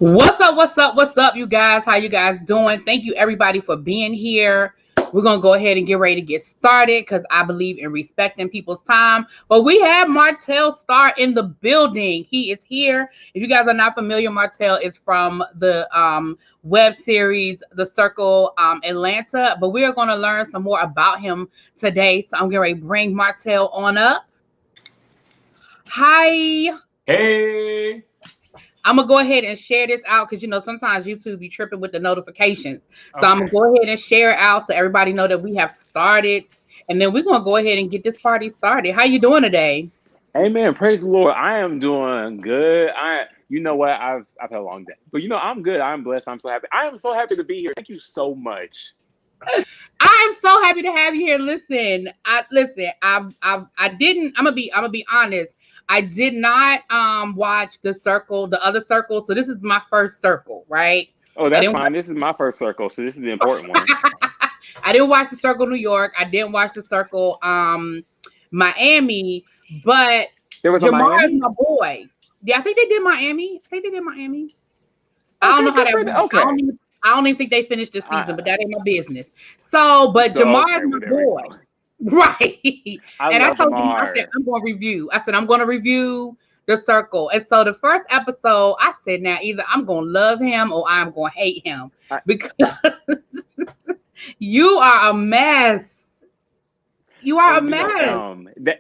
What's up? What's up? What's up, you guys? How you guys doing? Thank you, everybody, for being here. We're gonna go ahead and get ready to get started because I believe in respecting people's time. But we have Martel Star in the building. He is here. If you guys are not familiar, Martel is from the web series The Circle Atlanta. But we are going to learn some more about him today. So I'm going to bring Martel on up. Hi. Hey. I'm gonna go ahead and share this out because sometimes YouTube be tripping with the notifications. So I'm gonna go ahead and share it out so everybody know that we have started, and then we're gonna go ahead and get this party started. How you doing today? Amen. Praise the Lord. I am doing good. You know what? I've had a long day, but I'm good. I'm blessed. I'm so happy. I am so happy to be here. Thank you so much. I am so happy to have you here. Listen. I'm gonna be honest. I did not watch the other circle. So this is my first circle, right? Oh, that's fine. This is my first circle, so this is the important one. I didn't watch the circle New York. I didn't watch the circle Miami, but Jamar is my boy. Yeah, I think they did Miami. I don't know how that went. Okay. I don't even think they finished this season, but that ain't my business. So, but Jamar is my boy. Right. I told Jamar, I said, I'm going to review. I'm going to review the circle. And so the first episode, I said, now either I'm going to love him or I'm going to hate him because you are a mess. You are a mess.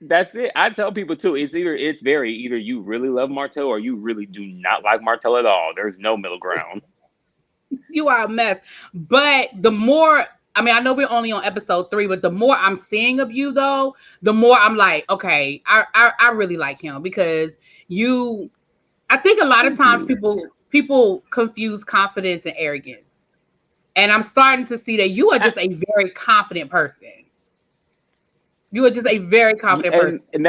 That's it. I tell people too, either you really love Martel or you really do not like Martel at all. There's no middle ground. You are a mess. But the more, I know we're only on episode 3, but the more I'm seeing of you though, the more I'm like, okay, I really like him because I think a lot of times people confuse confidence and arrogance. And I'm starting to see that you are just a very confident person. You are just a very confident person. And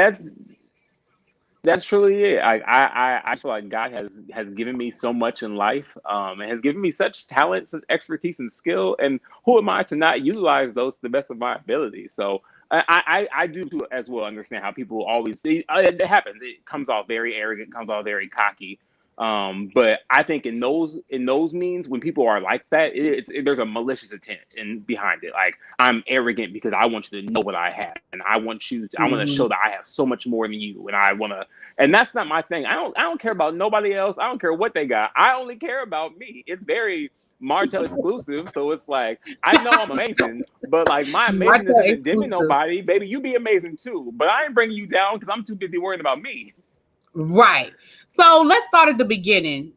that's truly it. I feel like God has given me so much in life, and has given me such talent, such expertise and skill. And who am I to not utilize those to the best of my ability? So I do as well understand how people always it happens. It comes off very arrogant, comes off very cocky. But I think in those means when people are like that, there's a malicious intent behind it. Like, I'm arrogant because I want you to know what I have, and I want to show that I have so much more than you, and that's not my thing. I don't care about nobody else. I don't care what they got. I only care about me. It's very Martel exclusive, so it's like I know I'm amazing, but like my amazingness isn't dimming nobody. Baby, you be amazing too, but I ain't bringing you down because I'm too busy worrying about me. Right. So let's start at the beginning.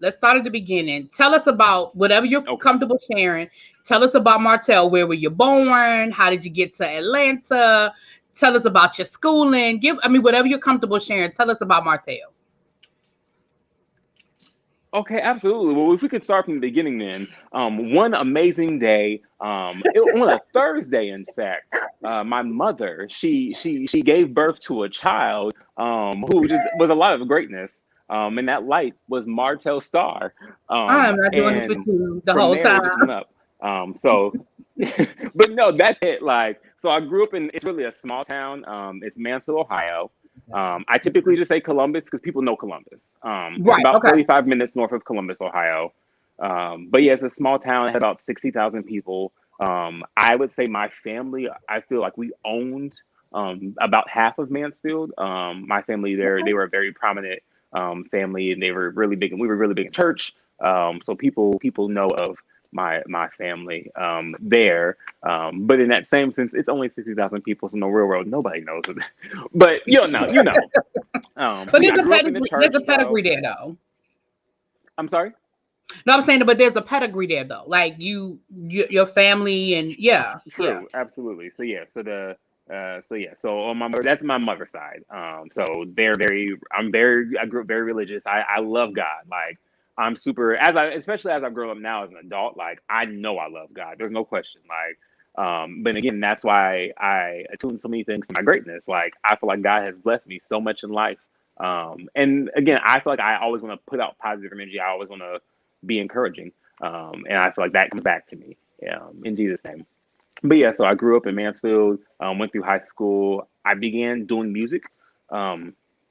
Tell us about whatever you're comfortable sharing. Tell us about Martel. Where were you born? How did you get to Atlanta? Tell us about your schooling. Whatever you're comfortable sharing. Tell us about Martel. Okay, absolutely. Well, if we could start from the beginning then. One amazing day, on a Thursday, in fact, my mother, she gave birth to a child who just was a lot of greatness. And that light was Martel Star. I'm not doing this with you the whole time. It just went up. But no, that's it. Like, so I grew up it's really a small town. It's Mansfield, Ohio. I typically just say Columbus because people know Columbus. It's about 45 minutes north of Columbus, Ohio. But yeah, it's a small town. It had about 60,000 people. I would say my family, I feel like we owned about half of Mansfield. My family there, they were a very prominent family, and they were really big, and we were really big in church. So people know of my family there. But in that same sense, it's only 60,000 people, so in the real world, nobody knows it. But you know. But there's a pedigree there, though. I'm sorry? No, I'm saying, but there's a pedigree there, though. Like your family, and yeah. True, yeah. Absolutely. So yeah, so on that's my mother's side. So I grew up very religious. I love God. Like, I'm super, especially as I've grown up now as an adult, like, I know I love God. There's no question. Like, but again, that's why I attune so many things to my greatness. Like, I feel like God has blessed me so much in life. And again, I feel like I always want to put out positive energy. I always want to be encouraging. And I feel like that comes back to me, in Jesus' name. But yeah, so I grew up in Mansfield, went through high school. I began doing music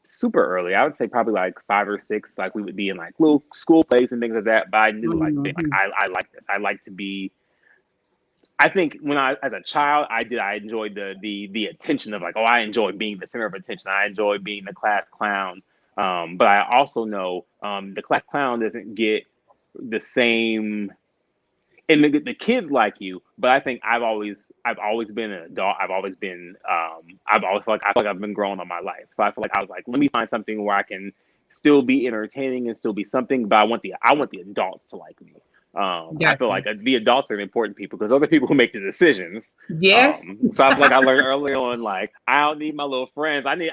super early. I would say probably like 5 or 6. Like we would be in like little school plays and things like that. But I knew like Mhm. I like this. I like to be. I think when I as a child I enjoyed the attention of like, oh, I enjoy being the center of attention. I enjoy being the class clown. But I also know the class clown doesn't get the same, and the kids like you, but I think I've always been an adult. I've always been I've always felt like I feel like I've been growing all my life. So I feel like I was like, let me find something where I can still be entertaining and still be something, but I want the adults to like me. I feel Gotcha. like the adults are the important people because they're the people who make the decisions. Yes. So I feel like I learned early on, like I don't need my little friends. I need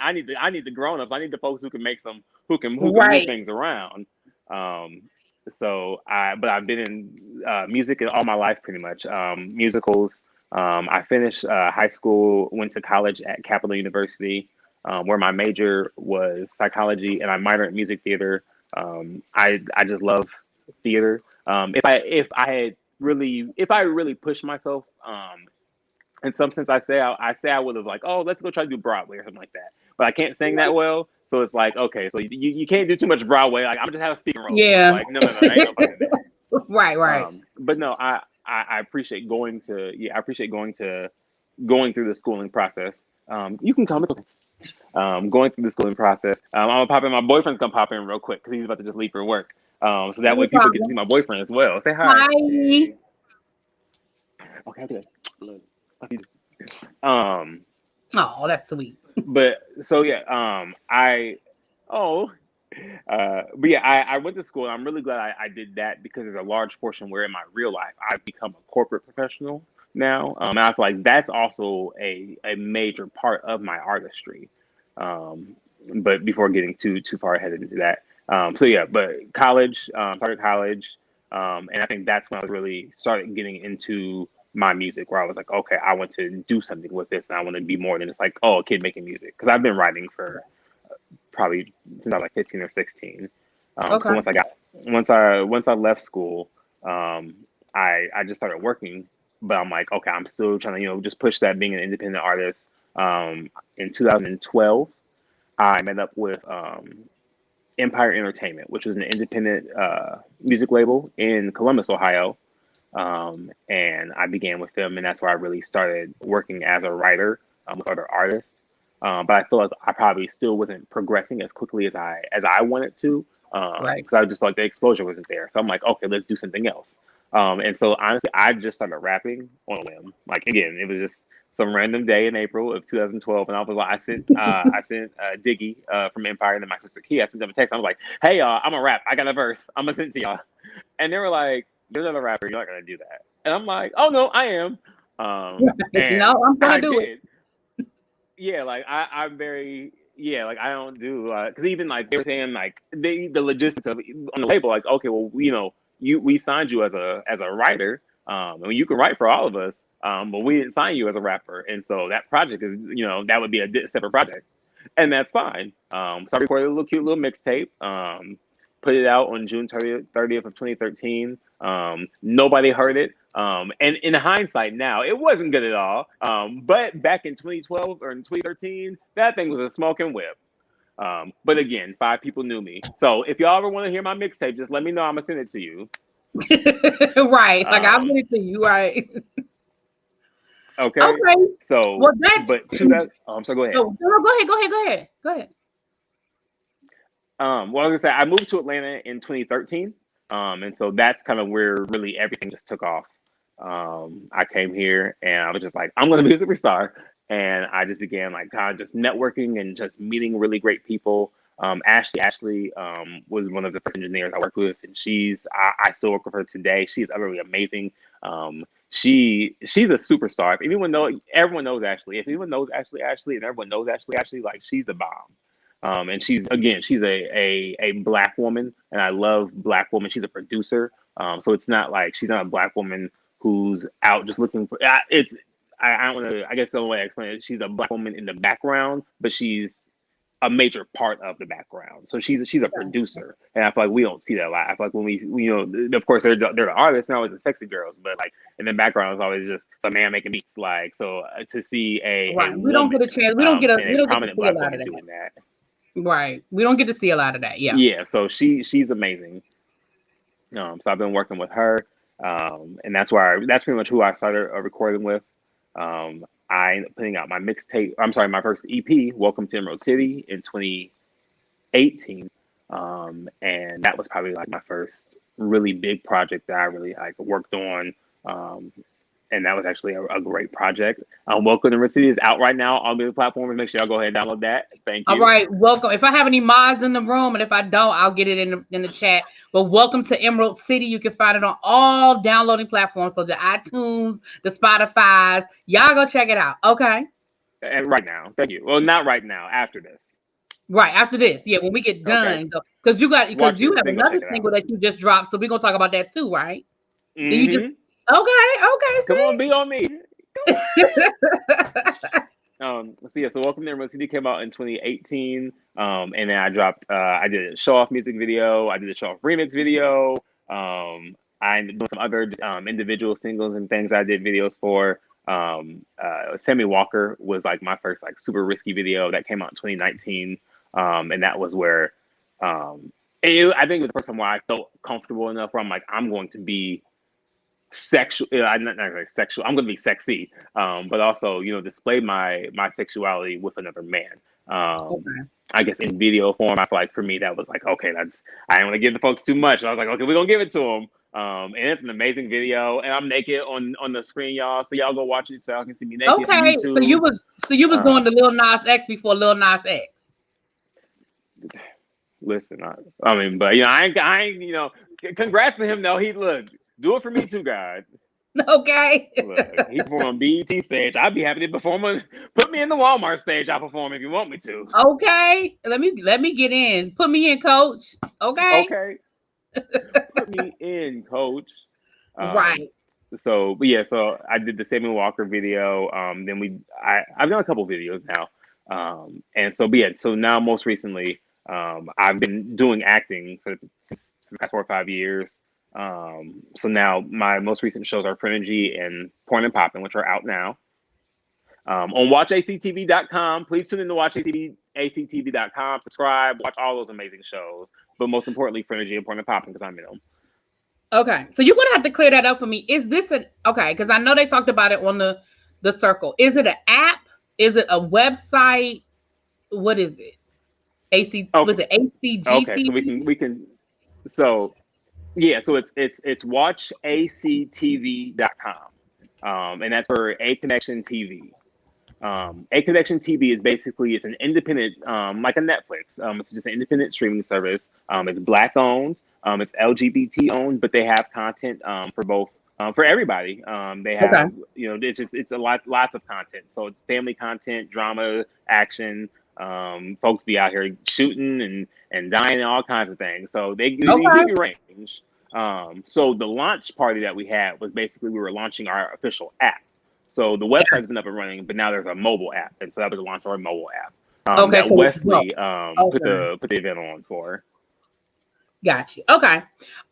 the grown ups. I need the folks who can make some who can move Right. things around. Um, but I've been in music all my life, pretty much. Musicals. I finished high school, went to college at Capital University, where my major was psychology, and I minored in music theater. I just love theater. If I really pushed myself, in some sense, I say I would have like, oh, let's go try to do Broadway or something like that. But I can't sing that well, so it's like, okay, so you can't do too much Broadway. Like I'm just have a speaking role. So it's Yeah. like, no, ain't no fucking there. Right, right. But no, I appreciate I appreciate going through the schooling process. You can come. Going through the schooling process. I'm gonna pop in. My boyfriend's gonna pop in real quick because he's about to just leave for work. So that No way people get to problem. see my boyfriend as well. Say hi. Hi. Okay, okay. Look. Um, Oh, that's sweet. but so yeah, oh, but yeah, I went to school and I'm really glad I did that because there's a large portion where in my real life I've become a corporate professional now. And I feel like that's also a major part of my artistry. Um, but before getting too far ahead into that, so yeah, but started college, and I think that's when I was really started getting into my music, where I was like, okay, I want to do something with this, and I want to be more than just like, oh, a kid making music, because I've been writing for probably since I was like 15 or 16. So Okay. once I left school, I just started working, but I'm like, okay, I'm still trying to just push that being an independent artist. In 2012, I met up with Empire Entertainment, which was an independent music label in Columbus, Ohio. And I began with them, and that's where I really started working as a writer with other artists. But I feel like I probably still wasn't progressing as quickly as I wanted to, Right. because I just felt like the exposure wasn't there. So I'm like, okay, let's do something else. And so honestly, I just started rapping on a whim. Like again, it was just some random day in April of 2012, and I was like, I sent Diggy from Empire and then my sister Key. I sent them a text. I was like, hey y'all, I'm a rap. I got a verse. I'm gonna send it to y'all. And they were like, you're not a rapper. You're not gonna do that. And I'm like, oh no, I am. No, And I'm gonna I do it. did. Yeah, like I'm very yeah, like I don't do because even like they were saying like the logistics of on the label, like okay, well we signed you as a writer, and you can write for all of us, but we didn't sign you as a rapper, and so that project is that would be a separate project, and that's fine. So I recorded a little cute little mixtape. Put it out on June 30th of 2013. Nobody heard it. And in hindsight now, it wasn't good at all. But back in 2012 or in 2013, that thing was a smoking whip. But again, 5 people knew me. So if y'all ever want to hear my mixtape, just let me know. I'm gonna send it to you. Right. Like I'll Um, get it to you. Right. okay. Okay. So, Well, that. but to that, I'm sorry. Go ahead. No, no, go ahead. Go ahead. Go ahead. Go ahead. Well, I was gonna say I moved to Atlanta in 2013, and so that's kind of where really everything just took off. I came here and I was just like, I'm gonna be a superstar, and I just began like kind of just networking and just meeting really great people. Ashley was one of the first engineers I worked with, and I still work with her today. She's utterly amazing. She's a superstar. If anyone know, everyone knows Ashley. If anyone knows Ashley, and everyone knows Ashley, like she's a bomb. And she's a black woman, and I love black women. She's a producer, so it's not like she's not a black woman who's out just looking for. I don't want to. I guess the only way I explain it, she's a black woman in the background, but she's a major part of the background. So she's a producer, and I feel like we don't see that a lot. I feel like when of course they're the artists and always the sexy girls, but like in the background is always just a man making beats. Like so to see a Right. We don't get woman a chance. We don't get and we a don't get to prominent see a black lot of woman that. doing that. Right. We don't get to see a lot of that. Yeah. Yeah, so she's amazing. So I've been working with her, and that's pretty much who I started recording with. I ended up putting out my mixtape. I'm sorry, my first EP, "Welcome to Emerald City," in 2018, and that was probably like my first really big project that I really like worked on. Um, and that was actually a great project. Welcome to Emerald City is out right now on the platforms. Make sure y'all go ahead and download that. Thank All you. right, welcome. If I have any mods in the room, and if I don't, I'll get it in the chat. But welcome to Emerald City. You can find it on all downloading platforms, so the iTunes, the Spotify's. Y'all go check it out. Okay. And right now, thank you. Well, not right now. After this. Right after this, yeah, when we get done, because you have another single that you just dropped, so we're gonna talk about that too, right? Mm-hmm. You just okay. Come on, be on me. So Welcome to Emerald City came out in 2018, and then I dropped. I did a show off music video. I did a show off remix video. I ended up doing some other individual singles and things I did videos for. Sammy Walker was like my first like super risky video that came out in 2019, and that was where I think it was the first time where I felt comfortable enough where I'm like, I'm going to be sexual. I'm not really sexual. I'm going to be sexy, but also display my sexuality with another man. I guess in video form, I feel like for me that was like, okay, I don't want to give the folks too much. I was like, okay, we're gonna give it to them. And it's an amazing video, and I'm naked on the screen, y'all. So y'all go watch it so y'all can see me naked. Okay, so you was going to Lil Nas X before Lil Nas X. Listen, I mean, but I ain't congrats to him though. He do it for me too, God. Okay. Look, he performed on BET stage. I'd be happy to perform put me in the Walmart stage. I'll perform if you want me to. Okay, let me get in. Put me in, coach. Okay. Put me in, coach. Right. So I did the Sammy Walker video. Then I've done a couple videos now. So now most recently, I've been doing acting since the past 4 or 5 years. So now my most recent shows are Frenergy and Porn and Poppin', which are out now. On watchactv.com. Please tune in to watchactv.com. Subscribe, watch all those amazing shows. But most importantly, Frenergy and Porn and Poppin', because I'm in them. Okay, so you're gonna have to clear that up for me. Is this because I know they talked about it on the circle. Is it an app? Is it a website? What is it? Was it ACGT? Okay, so we can so it's watchactv.com. And that's for A Connection TV. A Connection TV is basically it's an independent, like a Netflix. It's just an independent streaming service. It's Black owned. It's LGBT owned, but they have content for both for everybody. They have it's lots of content. So it's family content, drama, action. Folks be out here shooting and dying and all kinds of things. So they give you range. So the launch party that we had was basically we were launching our official app. So the website's been up and running, but now there's a mobile app, and so that was the launch of our mobile app. That Wesley put the event on for. Got you. Okay.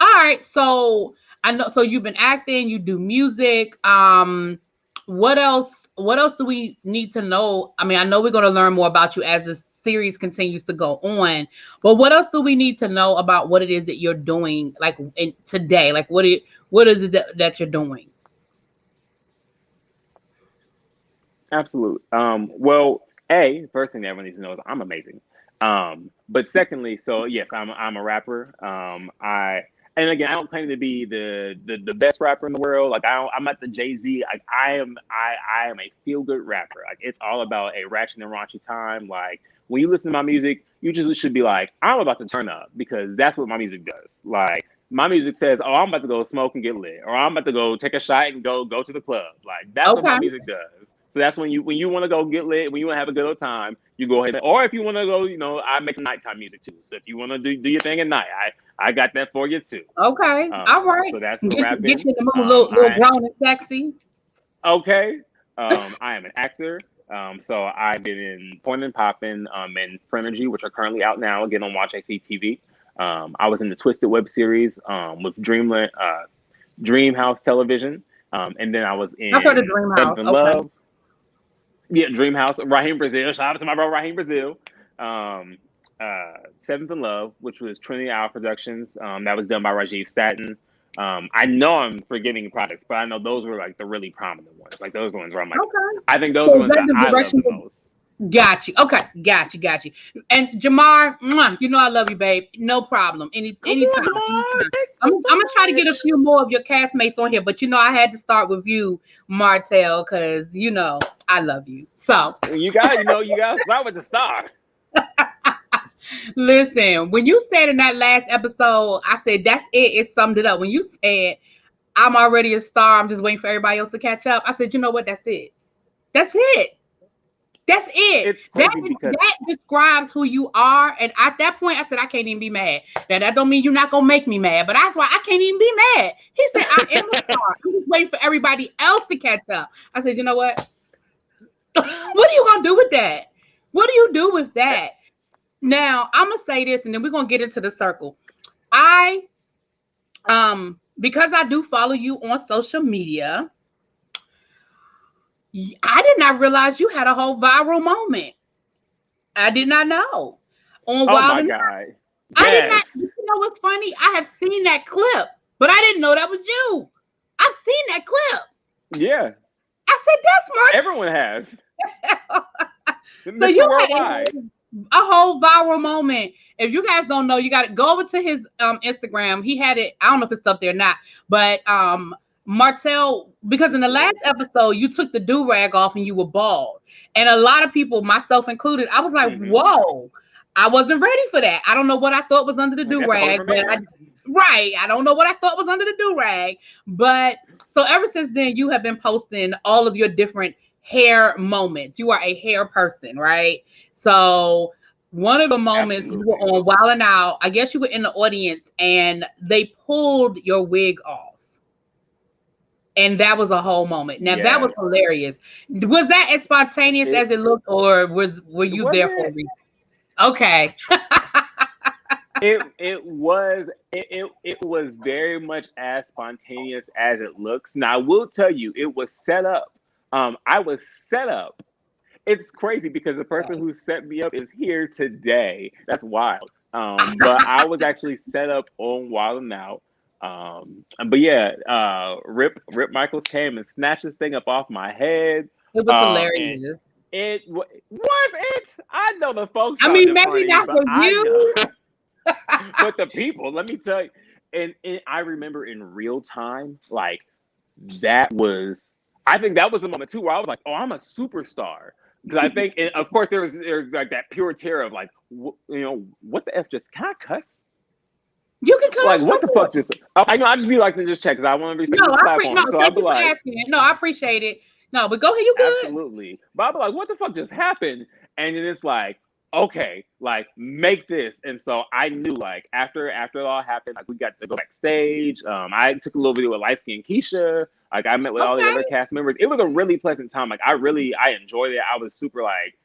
All right. So I know. So you've been acting. You do music. What else? What else do we need to know? I mean, I know we're going to learn more about you as the series continues to go on. But what else do we need to know about what it is that you're doing, like today? Like what is it that you're doing? Absolutely. Well, first thing that everyone needs to know is I'm amazing. But secondly, so yes, I'm a rapper. And again, I don't claim to be the best rapper in the world. Like I'm not the Jay-Z. Like I am a feel good rapper. Like it's all about a ratchet and raunchy time. Like when you listen to my music, you just should be like, I'm about to turn up because that's what my music does. Like my music says, oh, I'm about to go smoke and get lit, or I'm about to go take a shot and go to the club. Like that's what my music does. So that's when you want to go get lit, when you want to have a good old time, you go ahead. Or if you want to go, I make nighttime music too. So if you want to do your thing at night, I got that for you too. Okay, all right. So that's the rapping. Get you in the mood, little brown and sexy. Okay. I am an actor. So I've been in Porn and Poppin', and Frenergy, which are currently out now again on Watch AC TV. I was in the Twisted web series with Dream House Television, and then I was in I've heard of Dream House. Yeah, Dream House, Raheem Brazil. Shout out to my bro Raheem Brazil. Seventh in Love, which was 20 Hour Productions. That was done by Rajiv Staten. I know I'm forgetting projects, but I know those were like the really prominent ones. Like those ones where I'm like, Okay. I think those are ones that I love the most. Got you. Okay, got you. And Jamar, you know I love you, babe. No problem. Anytime. I'm gonna try to get a few more of your castmates on here, but you know I had to start with you, Martel, because you know I love you. So you gotta start with the star. Listen, when you said in that last episode, I said that's it. It summed it up. When you said I'm already a star, I'm just waiting for everybody else to catch up. I said, you know what? That's it. That's it. That's it. That describes who you are. And at that point, I said, I can't even be mad. Now, that don't mean you're not going to make me mad, but that's why I can't even be mad. He said, I am a star. I'm just waiting for everybody else to catch up. I said, you know what? What are you going to do with that? What do you do with that? Now, I'm going to say this, and then we're going to get into the circle. Because I do follow you on social media, I did not realize you had a whole viral moment. I did not know. On Wild and Out. Yes. I did not. You know what's funny? I have seen that clip, but I didn't know that was you. I've seen that clip. Yeah. I said, that's Martel. Everyone has. So you had a whole viral moment. If you guys don't know, you got to go over to his Instagram. He had it. I don't know if it's up there or not, but Martel, because in the last episode you took the do-rag off and you were bald, and a lot of people, myself included, I was like, whoa, I wasn't ready for that. I don't know what I thought was under the do-rag, but I don't know what I thought was under the do-rag. But so ever since then, you have been posting all of your different hair moments. You are a hair person, right? So one of the moments you were on Wild and Out, I guess you were in the audience and they pulled your wig off. And that was a whole moment. Now that was hilarious. Was that as spontaneous as it looked, or were you there for a reason? Okay. It was very much as spontaneous as it looks. Now I will tell you, it was set up. I was set up. It's crazy because the person who set me up is here today. That's wild. But I was actually set up on Wild and Out. But yeah, Rip Michaels came and snatched this thing up off my head. It was hilarious. It was it. I know the folks. I mean, maybe not for you, but the people. Let me tell you. And I remember in real time, like that was. I think that was the moment too where I was like, "Oh, I'm a superstar." Because I think, and of course, there's like that pure terror of like, what the F just, can I cuss? You can cuss. Like, what the fuck just, I just be like, to just check because I want to respect the platform. So I'll be like, no, I appreciate it. No, but go ahead, you good. Absolutely. But I'll be like, what the fuck just happened? And then it's like, okay, like, make this. And so I knew, like, after it all happened, like, we got to go backstage. I took a little video with Light Skin Keisha. Like, I met with all the other cast members. It was a really pleasant time. Like, I enjoyed it. I was super like,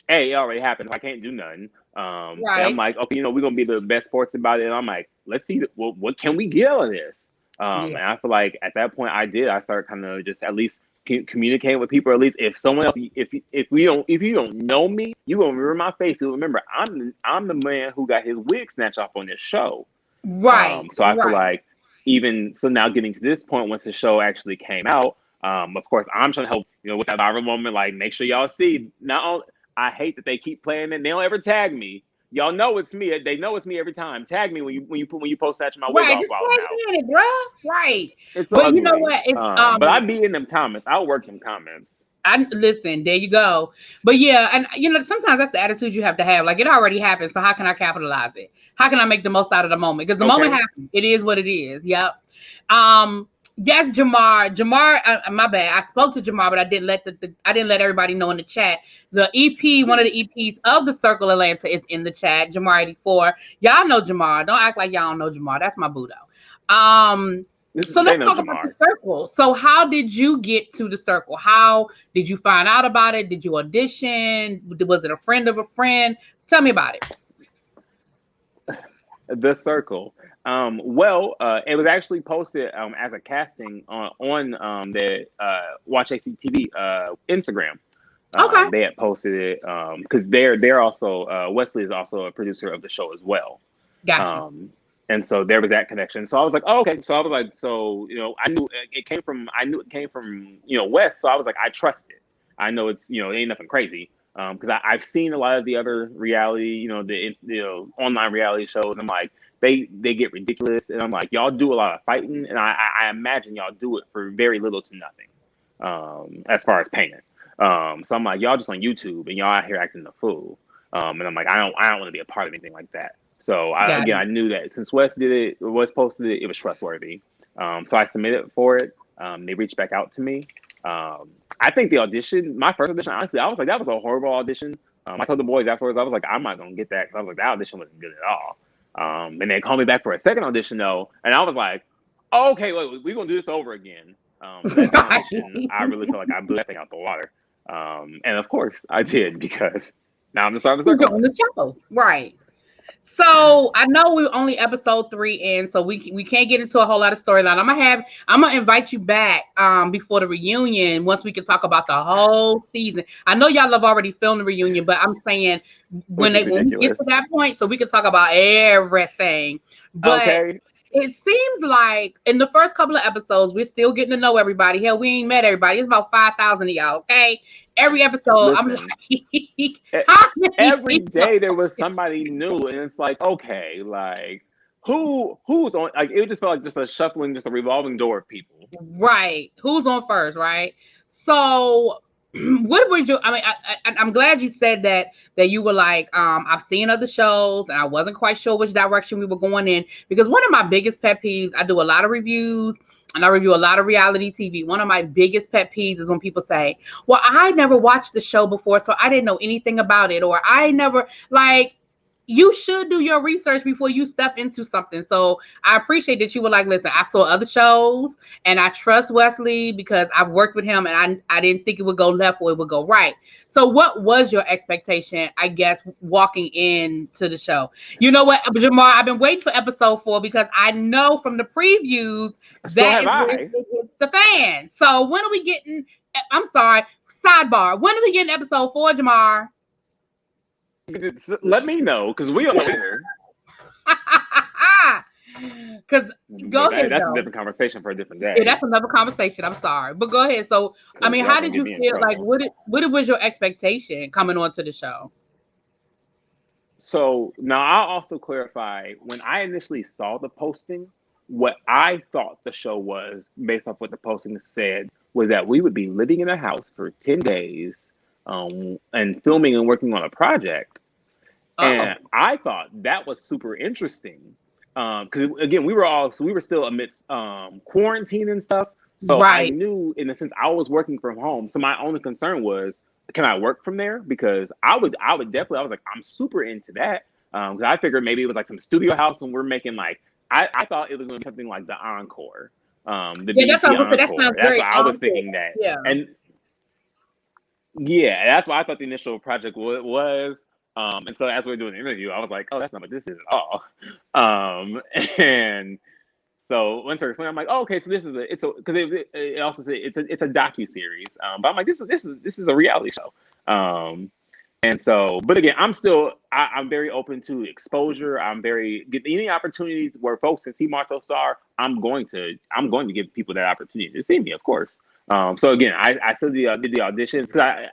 hey, it already happened. I can't do nothing. And I'm like, okay, we're going to be the best sports about it. And I'm like, let's see, what can we get out of this? And I feel like at that point I started kind of just at least communicating with people. At least if someone else, if you don't know me, you gonna remember my face. You'll remember I'm the man who got his wig snatched off on this show. Right. So I feel like even so now getting to this point, once the show actually came out, of course I'm trying to help, with that viral moment, like make sure y'all see. Now I hate that they keep playing it. They don't ever tag me. Y'all know it's me. They know it's me every time. Tag me when you post that to my wig off. Just tag me in it, bro. Right. It's but ugly. You know what? It's but I be in them comments. I'll work them comments. Listen, there you go. But yeah, and sometimes that's the attitude you have to have. Like, it already happened, so how can I capitalize it? How can I make the most out of the moment? Because the moment happened. It is what it is. Yep. Yes, Jamar, my bad. I spoke to Jamar, but I didn't let everybody know in the chat. The EP, one of the EPs of the Circle Atlanta is in the chat. Jamar 84. Y'all know Jamar. Don't act like y'all don't know Jamar. That's my boo though. So let's talk about the Circle. So how did you get to the Circle? How did you find out about it? Did you audition? Was it a friend of a friend? Tell me about it. The Circle. It was actually posted as a casting on the Watch ACTV Instagram. Okay. They had posted it because they're also Wesley is also a producer of the show as well. Gotcha. And so there was that connection. So I was like, oh, okay. So I was like, so I knew it came from West. So I was like, I trust it. I know it's it ain't nothing crazy. Because I've seen a lot of the other reality, the online reality shows. And I'm like, they get ridiculous, and I'm like, y'all do a lot of fighting, and I imagine y'all do it for very little to nothing, as far as payment. So I'm like, y'all just on YouTube, and y'all out here acting a fool. And I'm like, I don't want to be a part of anything like that. So I knew that since West posted it, it was trustworthy. So I submitted for it. They reached back out to me. I think the audition, my first audition, honestly, I was like, that was a horrible audition. I told the boys afterwards, I was like, I'm not gonna get that because I was like, that audition wasn't good at all. And they called me back for a second audition though, and I was like, oh, okay, wait, we're gonna do this over again. That audition, I really felt like I blew that thing out the water. And of course I did, because now I'm the star of the circle. On the show, right? So I know we're only episode 3 in, so we can't get into a whole lot of storyline. I'm gonna invite you back before the reunion once we can talk about the whole season. I know y'all have already filmed the reunion, but I'm saying when we get to that point, so we can talk about everything. But okay. It seems like in the first couple of episodes, we're still getting to know everybody. Hell, we ain't met everybody. It's about 5,000 of y'all, okay? Every episode, listen, I'm like, every day there was somebody new, and it's like, okay, like who's on? Like it just felt like just a shuffling, just a revolving door of people. Right? Who's on first? Right? So. What would you? I mean, I'm glad you said that you were like, I've seen other shows and I wasn't quite sure which direction we were going in, because one of my biggest pet peeves, I do a lot of reviews and I review a lot of reality TV. One of my biggest pet peeves is when people say, well, I never watched the show before, so I didn't know anything about it, or I never like. You should do your research before you step into something. So I appreciate that you were like, listen, I saw other shows and I trust Wesley because I've worked with him, and I didn't think it would go left or it would go right. So what was your expectation, I guess, walking into the show? You know what, Jamar, I've been waiting for episode 4 because I know from the previews that is where it hits the fan. So when are we getting, I'm sorry, sidebar, when are we getting episode 4, Jamar? Let me know, because we don't know either. Because go ahead. That's a different conversation for a different day. Yeah, that's another conversation. I'm sorry, but go ahead. So, I mean, how did you feel? Like, what was your expectation coming onto the show? So now I'll also clarify, when I initially saw the posting, what I thought the show was, based off what the posting said, was that we would be living in a house for 10 days. And filming and working on a project. And I thought that was super interesting. Because again, we were still amidst quarantine and stuff. So I knew, in a sense, I was working from home. So my only concern was, can I work from there? Because I would definitely, I was like, I'm super into that. Because I figured maybe it was like some studio house and we're making like, I thought it was going to be something like the Encore. That's what I was thinking that. Yeah. And yeah, that's what I thought the initial project was. And so as we were doing the interview, I was like, oh, that's not what this is at all. And so once I explained, I'm like, oh, okay, so this is because it also said it's a docuseries. But I'm like, this is a reality show. And so, but again, I'm very open to exposure. Get any opportunities where folks can see Martel Star. I'm going to give people that opportunity to see me, of course. So again, I still did the auditions, because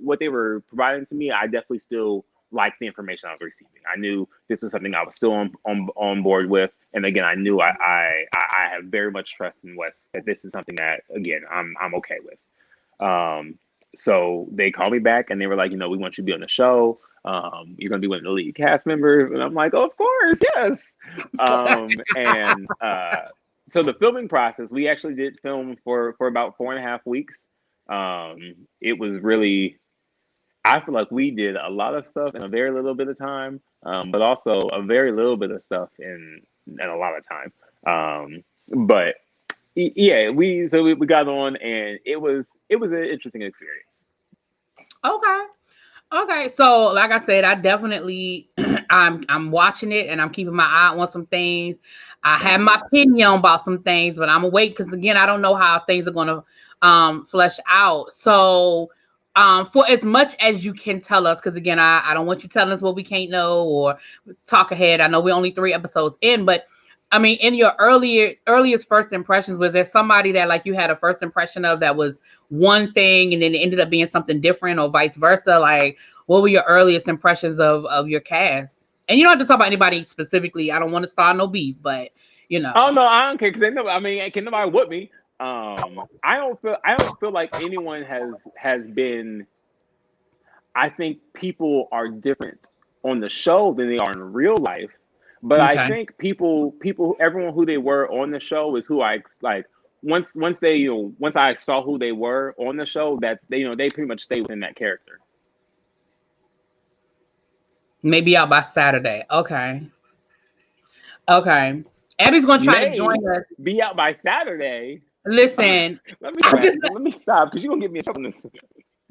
what they were providing to me, I definitely still liked the information I was receiving. I knew this was something I was still on board with, and again, I knew I have very much trust in Wes that this is something that, again, I'm okay with. So they called me back and they were like, we want you to be on the show. You're going to be one of the lead cast members, and I'm like, oh, of course, yes. And so the filming process, we actually did film for about 4.5 weeks. It was really, I feel like we did a lot of stuff in a very little bit of time, but also a very little bit of stuff in a lot of time. But yeah, we got on, and it was an interesting experience. Okay. So like I said, I definitely I'm watching it and I'm keeping my eye on some things. I have my opinion about some things, but I'm gonna wait because again, I don't know how things are gonna flesh out. So for as much as you can tell us, because again, I don't want you telling us what we can't know or talk ahead. I know we're only 3 episodes in, but I mean, in your earliest first impressions, was there somebody that like you had a first impression of that was one thing and then it ended up being something different, or vice versa? Like, what were your earliest impressions of your cast? And you don't have to talk about anybody specifically. I don't want to start no beef, but you know. Oh no, I don't care because I mean, can nobody whoop me? I don't feel like anyone has been. I think people are different on the show than they are in real life. But I Okay. think everyone who they were on the show is who I like. Once I saw who they were on the show, that they pretty much stay within that character. Maybe out by Saturday. Okay. Okay. Abby's gonna try to join May us. be out by Saturday. Listen, Let me I just let me stop because you're gonna get me in trouble on this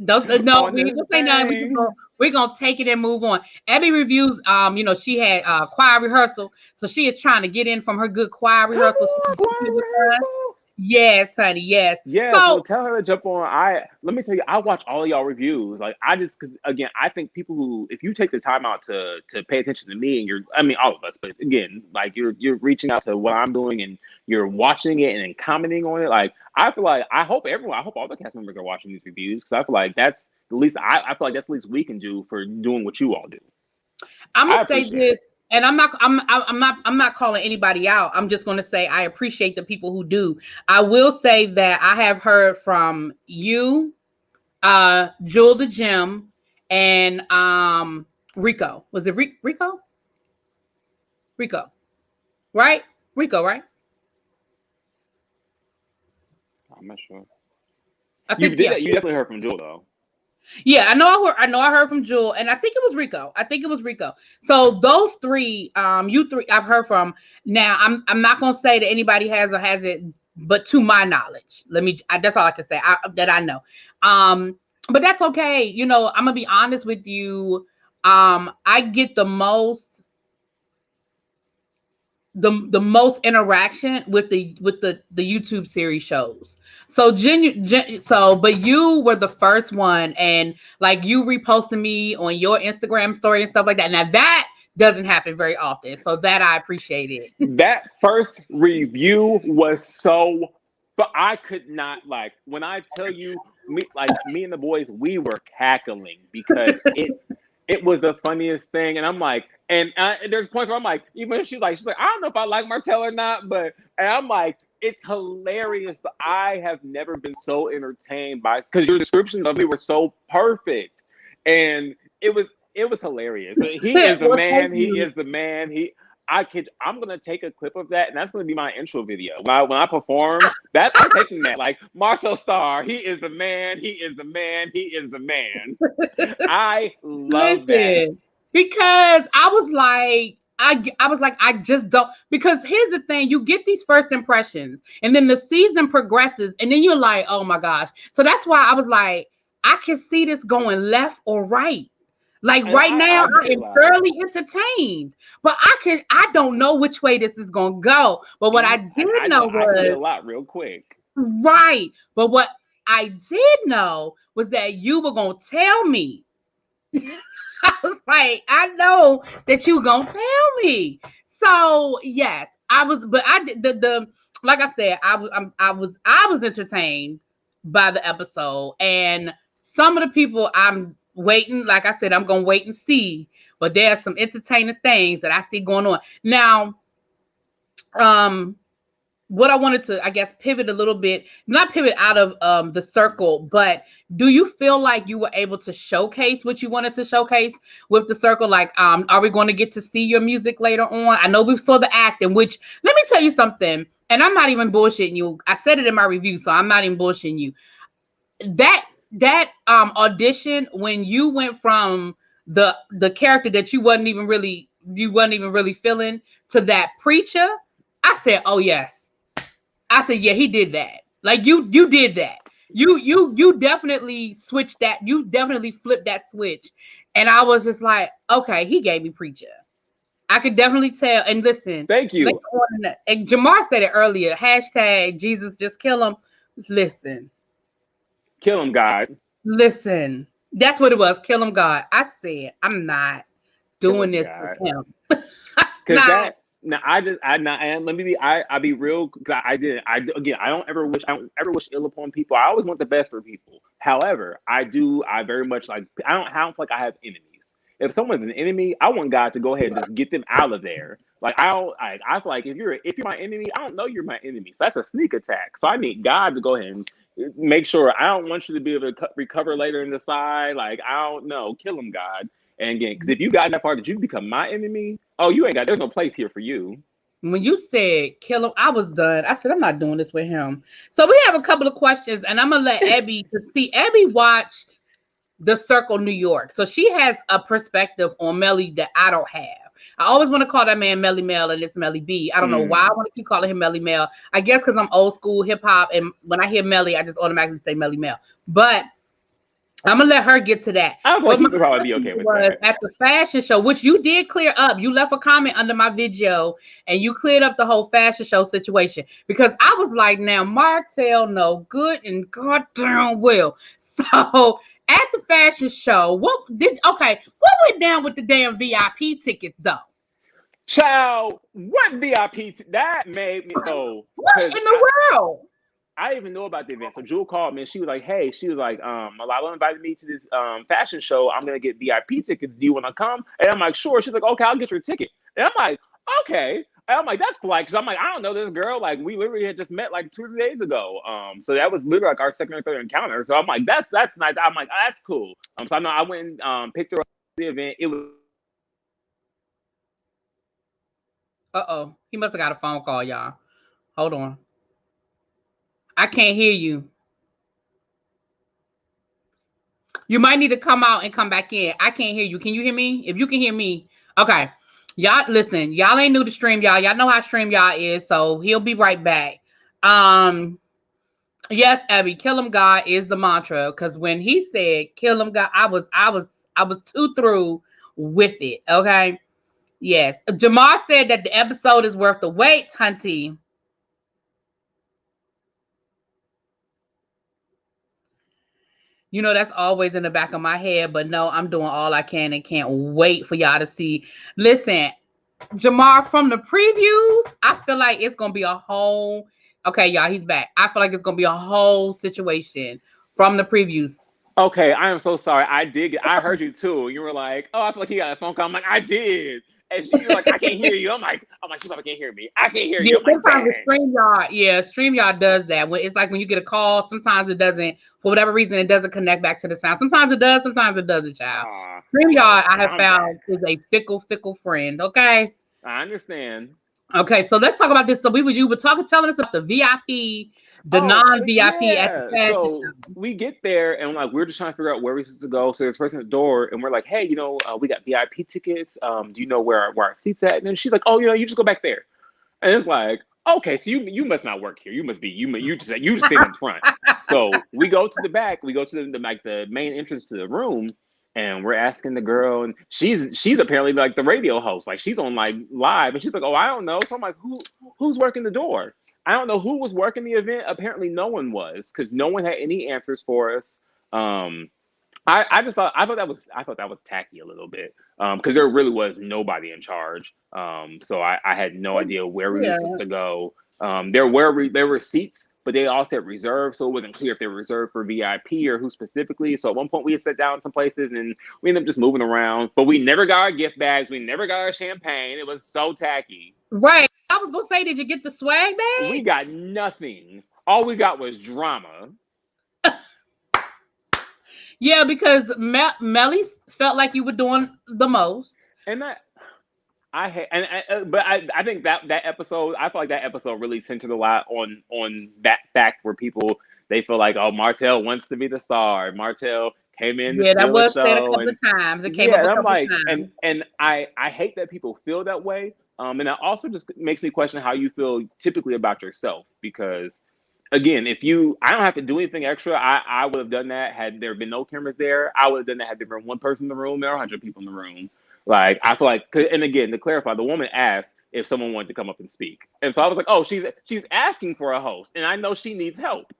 don't no, on we ain't this gonna say nothing. thing. We're gonna take it and move on. Abby reviews, she had choir rehearsal, so she is trying to get in from her good choir Come rehearsal. on, choir rehearsal. Yes, honey, yes. Yes, well, So tell her to jump on. Let me tell you, I watch all of y'all reviews. Like because again, I think people who, if you take the time out to pay attention to me, and I mean, all of us, but again, like you're reaching out to what I'm doing, and you're watching it and then commenting on it. Like I feel like I hope all the cast members are watching these reviews because I feel like that's the least. I feel like that's the least we can do for doing what you all do. I'm I gonna say appreciate it. this, and I'm not calling anybody out. I'm just gonna say I appreciate the people who do. I will say that I have heard from you, Jewel the Gem, and Rico. Was it Rico? Rico, right? Rico, right? I'm not sure. I think You yeah. definitely heard from Joel though. Yeah, I heard from Jewel, and I think it was Rico. So those three, you three, I've heard from. Now, I'm not gonna say that anybody has or hasn't, but to my knowledge, that's all I can say that I know. But that's okay. I'm gonna be honest with you. I get the most interaction with the YouTube series shows. So but you were the first one, and like you reposted me on your Instagram story and stuff like that. Now that doesn't happen very often, so that I appreciate it. That first review was so, but I could not, like, when I tell you, me and the boys, we were cackling because it was the funniest thing, and I'm like, and there's points where I'm like, even if she's like, I don't know if I like Martel or not, and I'm like, it's hilarious. But I have never been so entertained because your descriptions of me were so perfect, and it was hilarious. He is the Well, man. thank He you. is the man. I'm gonna take a clip of that, and that's gonna be my intro video. When I perform, I'm taking that. Like Martel Star, he is the man. He is the man. He is the man. I love that. Listen, because I just don't, because here's the thing, you get these first impressions and then the season progresses and then you're like, oh my gosh. So that's why I was like, I can see this going left or right. Like And right now, I I get a am lot. thoroughly entertained, but I don't know which way this is gonna go. But what I did know I can get was a lot real quick. right. But what I did know was that you were gonna tell me. I was like, I know that you gonna tell me. So yes, I was, but I did the like I said, I was entertained by the episode, and some of the people I'm waiting, like I said, I'm gonna wait and see. But there's some entertaining things that I see going on now. Um, what I wanted to, I guess, pivot a little bit, not pivot out of the circle, but do you feel like you were able to showcase what you wanted to showcase with the circle? Like, are we going to get to see your music later on? I know we saw the acting, which let me tell you something, and I'm not even bullshitting you. I said it in my review, so I'm not even bullshitting you. That audition when you went from the character that you wasn't even really feeling to that preacher, I said, oh yes. I said, yeah, he did that. Like you did that. You definitely switched that. You definitely flipped that switch. And I was just like, okay, he gave me preacher. I could definitely tell. And listen, Thank later you. on and Jamar said it earlier. # Jesus just kill him. Listen, Kill him, God. Listen, that's what it was. Kill him, God. I said, I'm not Kill doing him, this with God. him. Because Not. that now I not and let me be I be real because I didn't I again I don't ever wish ill upon people. I always want the best for people. However, I very much like I don't feel like I have enemies. If someone's an enemy, I want God to go ahead and just get them out of there. Like I feel like if you're my enemy, I don't know you're my enemy. So that's a sneak attack. So I need God to go ahead and make sure I don't want you to be able to recover later in the side. Like I don't know, kill him, God. And again, because if you got that far that you become my enemy, oh, you ain't got. There's no place here for you. When you said kill him, I was done. I said, I'm not doing this with him. So we have a couple of questions, and I'm gonna let Abby see. Abby watched The Circle New York. So she has a perspective on Melly that I don't have. I always want to call that man Melly Mel and it's Melly B. I don't know why I want to keep calling him Melly Mel. I guess because I'm old school hip hop, and when I hear Melly, I just automatically say Melly Mel. But I'm gonna let her get to that. I feel like But he my would probably be question okay with was that. at the fashion show, which you did clear up. You left a comment under my video and you cleared up the whole fashion show situation because I was like, now Martel no good and goddamn well. So at the fashion show, what went down with the damn VIP tickets though? Child, what VIP? That made me so What because in the world? I didn't even know about the event. So Jewel called me and she was like, "Hey, she was like, Malala invited me to this fashion show. I'm gonna get VIP tickets. Do you want to come?" And I'm like, "Sure." She's like, "Okay, I'll get your ticket." And I'm like, "Okay." And I'm like, "That's polite," because I'm like, "I don't know this girl. Like, we literally had just met like 2 days ago. So that was literally like our second or third encounter. So I'm like, that's nice. I'm like, oh, that's cool. So I know I went and picked her up at the event. It was Uh-oh. He must have got a phone call, y'all. Hold on. I can't hear you. You might need to come out and come back in. I can't hear you. Can you hear me? If you can hear me, okay. Y'all listen. Y'all ain't new to stream, y'all. Y'all know how stream y'all is, so he'll be right back. Yes, Abby, kill him God is the mantra. Because when he said kill him God, I was too through with it. Okay. Yes. Jamar said that the episode is worth the wait, Hunty. You know, that's always in the back of my head, but no, I'm doing all I can and can't wait for y'all to see. Listen, Jamar, from the previews, I feel like it's gonna be a whole. Okay, y'all, he's back. I feel like it's gonna be a whole situation from the previews. okay. I am so sorry. I heard you too. You were like, "Oh, I feel like he got a phone call." I'm like, "I did." And you're like, "I can't hear you." I'm like, she probably can't hear me. I can't hear Yeah, you. I'm like, sometimes the "Dang." StreamYard does that. When it's like when you get a call, sometimes it doesn't, for whatever reason, it doesn't connect back to the sound. Sometimes it does, sometimes it doesn't, child. StreamYard, I Okay, have I'm back. found, is a fickle friend. Okay. I understand. Okay, so let's talk about this. So you were telling us about the VIP, the Oh, non-VIP at the yeah. fashion So show. we get there and like we're just trying to figure out where we're supposed to go. So there's a person at the door and we're like, "Hey, we got VIP tickets. Do you know where our seats at?" And then she's like, "Oh, you just go back there." And it's like, "Okay, so you must not work here. You must be you just stand in front." So we go to the back. We go to the main entrance to the room, and we're asking the girl, and she's apparently like the radio host, like she's on like live, and she's like, "Oh, I don't know." So I'm like, who's working the door? I don't know who was working the event. Apparently, no one was because no one had any answers for us. Um, I thought that was tacky a little bit because there really was nobody in charge. So I had no idea where we were Yeah. supposed to go. There were seats, but they all said reserved, so it wasn't clear if they were reserved for VIP or who specifically. So at one point we had sat down some places and we ended up just moving around. But we never got our gift bags. We never got our champagne. It was so tacky. Right. I was gonna say, did you get the swag We bag? got nothing. All we got was drama. Yeah, because Melly felt like you were doing the most. And that I hate, but I think that episode, I feel like that episode really centered a lot on that fact where people they feel like, oh, Martel wants to be the star. Martel came in to Yeah, that steal a was said a show, couple and of times. It came yeah, up and a I'm couple of like, times. and I hate that people feel that way. And that also just makes me question how you feel typically about yourself because again, if I don't have to do anything extra. I would have done that had there been no cameras there. I would have done that had there been one person in the room. There are 100 people in the room. Like I feel like, and again, to clarify, the woman asked if someone wanted to come up and speak, and so I was like, oh, she's asking for a host, and I know she needs help.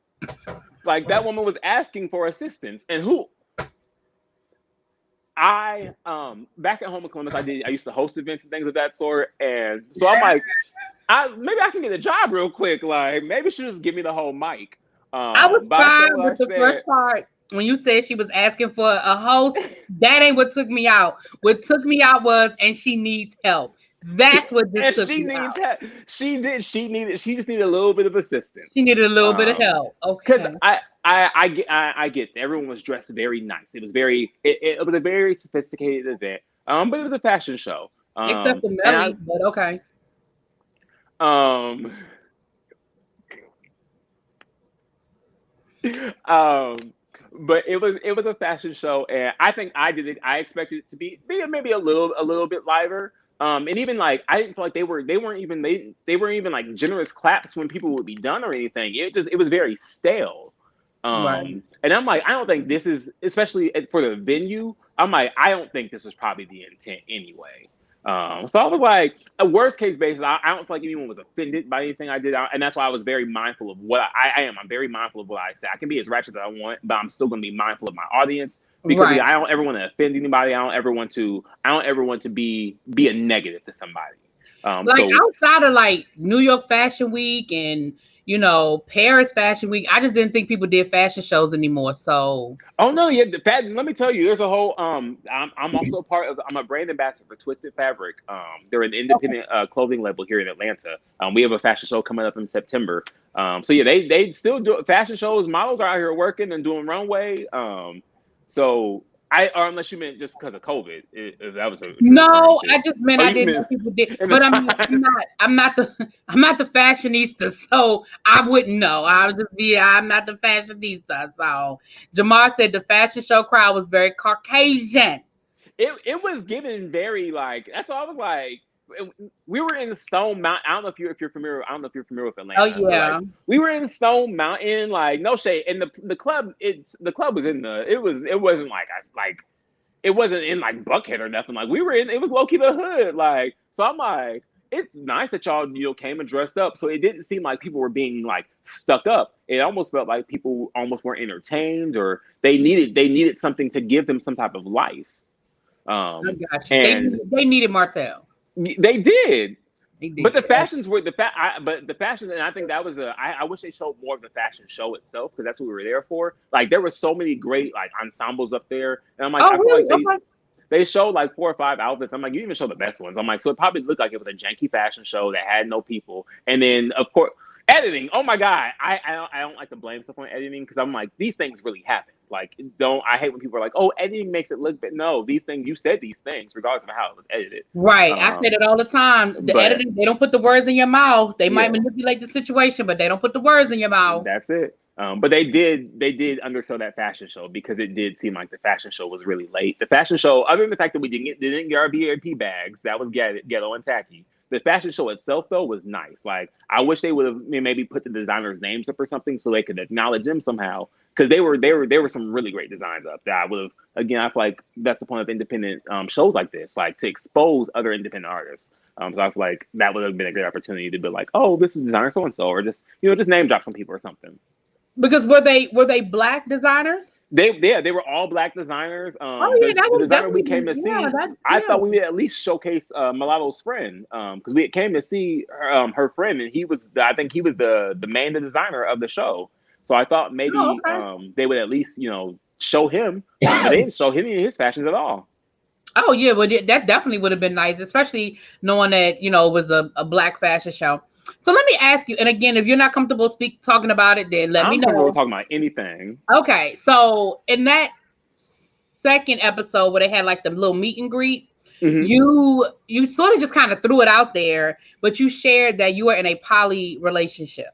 Like that woman was asking for assistance, and I back at home in Columbus, I used to host events and things of that sort, and so I'm like, maybe I can get a job real quick. Like maybe she just give me the whole mic. I was But I said fine what I with the first said. part when you said she was asking for a host. That ain't what took me out. What took me out was, and she needs help. That's what And just took she me needs out. help. She just needed a little bit of She assistance. needed a little bit of help. Because Okay. I get that. Everyone was dressed very nice. It was it was a very sophisticated event. But it was a fashion show. Except for And Melly, but okay. I um but it was a fashion show, and I think I expected it to be maybe a little bit lighter. And even like I didn't feel like they weren't even like generous claps when people would be done or anything. It was very stale. Right. And I'm like, I don't think this is, especially for the venue. I'm like, I don't think this was probably the intent anyway. So I was like, a worst case basis, I don't feel like anyone was offended by anything I did, and that's why I was very mindful of what I am. I'm very mindful of what I say. I can be as ratchet as I want, but I'm still going to be mindful of my audience because Right. I don't ever want to offend anybody. I don't ever want to be a negative to somebody. Like outside of like New York Fashion Week and Paris Fashion Week, I just didn't think people did fashion shows anymore. So oh no, yeah. Let me tell you, there's a whole. I'm also part of. I'm a brand ambassador for Twisted Fabric. They're an independent clothing label here in Atlanta. We have a fashion show coming up in September. So yeah, they still do fashion shows. Models are out here working and doing runway. So or unless you meant just because of COVID, if that was what you're referring no, to. I just meant Oh, I you didn't know meant people did. in the But I mean, time. I'm not the fashionista, so I wouldn't know. I'm not the fashionista. So Jamar said the fashion show crowd was very Caucasian. It was given very like that's all I was like. We were in Stone Mountain. I don't know if you're familiar. I don't know if you're familiar with Oh Atlanta, but like yeah. we were in Stone Mountain, like no shade. And the club, the club was in the. It wasn't like it wasn't in like Buckhead or nothing. Like we were in. It was low key the hood. Like so, I'm like it's nice that y'all came and dressed up. So it didn't seem like people were being like stuck up. It almost felt like people almost weren't entertained or they needed something to give them some type of life. I got you. And They needed Martel. they did, They but the did. fashions were but the fashions, and I think that was I wish they showed more of the fashion show itself because that's what we were there for. Like there were so many great like ensembles up there, and I'm like Oh I feel really? like Okay. they showed like 4 or 5 outfits. I'm like, you didn't even show the best ones. I'm like, so it probably looked like it was a janky fashion show that had no people. And then of course editing. Oh my god, I don't like to blame stuff on editing because I'm like these things really happen. Like I hate when people are like, oh, editing makes it look, but no, these things you said these things regardless of how it was edited. Right. I said it all the time. The But editing, they don't put the words in your mouth. They might yeah, manipulate the situation, but they don't put the words in your mouth. that's it. But they did undersell that fashion show because it did seem like the fashion show was really late. The fashion show, other than the fact that we didn't get our BAP bags, that was ghetto and tacky. The fashion show itself though was nice. Like I wish they would have maybe put the designers' names up or something so they could acknowledge them somehow. Because there were some really great designs up that I would have. Again, I feel like that's the point of independent shows like this, like to expose other independent artists. So I feel like that would have been a great opportunity to be like, oh, this is designer so and so, or just just name drop some people or something. Because were they black designers? They were all black designers. Oh yeah, that The was designer we came definitely to see, I yeah. thought we would at least showcase Mulatto's friend because we came to see her friend, and I think he was the main designer of the show. So I thought Oh, maybe okay. they would at least show him, but they didn't show him any of his fashions at all. Oh yeah, well that definitely would have been nice, especially knowing that it was a black fashion show. So let me ask you, and again, if you're not comfortable talking about it, then let me I'm comfortable know. talking about anything. Okay, so in that second episode where they had like the little meet and greet, Hmm. you sort of just kind of threw it out there, but you shared that you were in a poly relationship.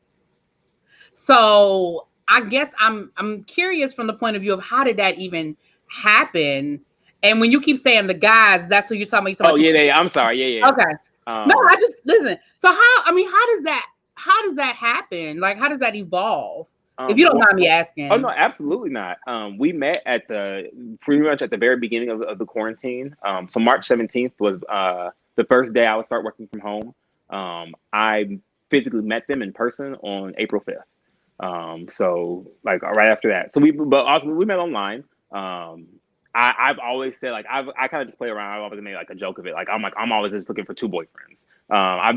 So I guess I'm curious from the point of view of how did that even happen? And when you keep saying the guys, that's who you're talking about. You're Oh talking yeah, about I'm sorry. Yeah, okay. yeah. No, I just listen. So how does that happen? Like how does that evolve? If you don't Well, mind me oh no, asking. absolutely not. We met at pretty much at the very beginning of the quarantine. So March 17th was the first day I would start working from home. I physically met them in person on April 5th. So like right after that, but also we met online. I've always said like I kind of just play around. I've always made like a joke of it. Like I'm always just looking for two boyfriends. I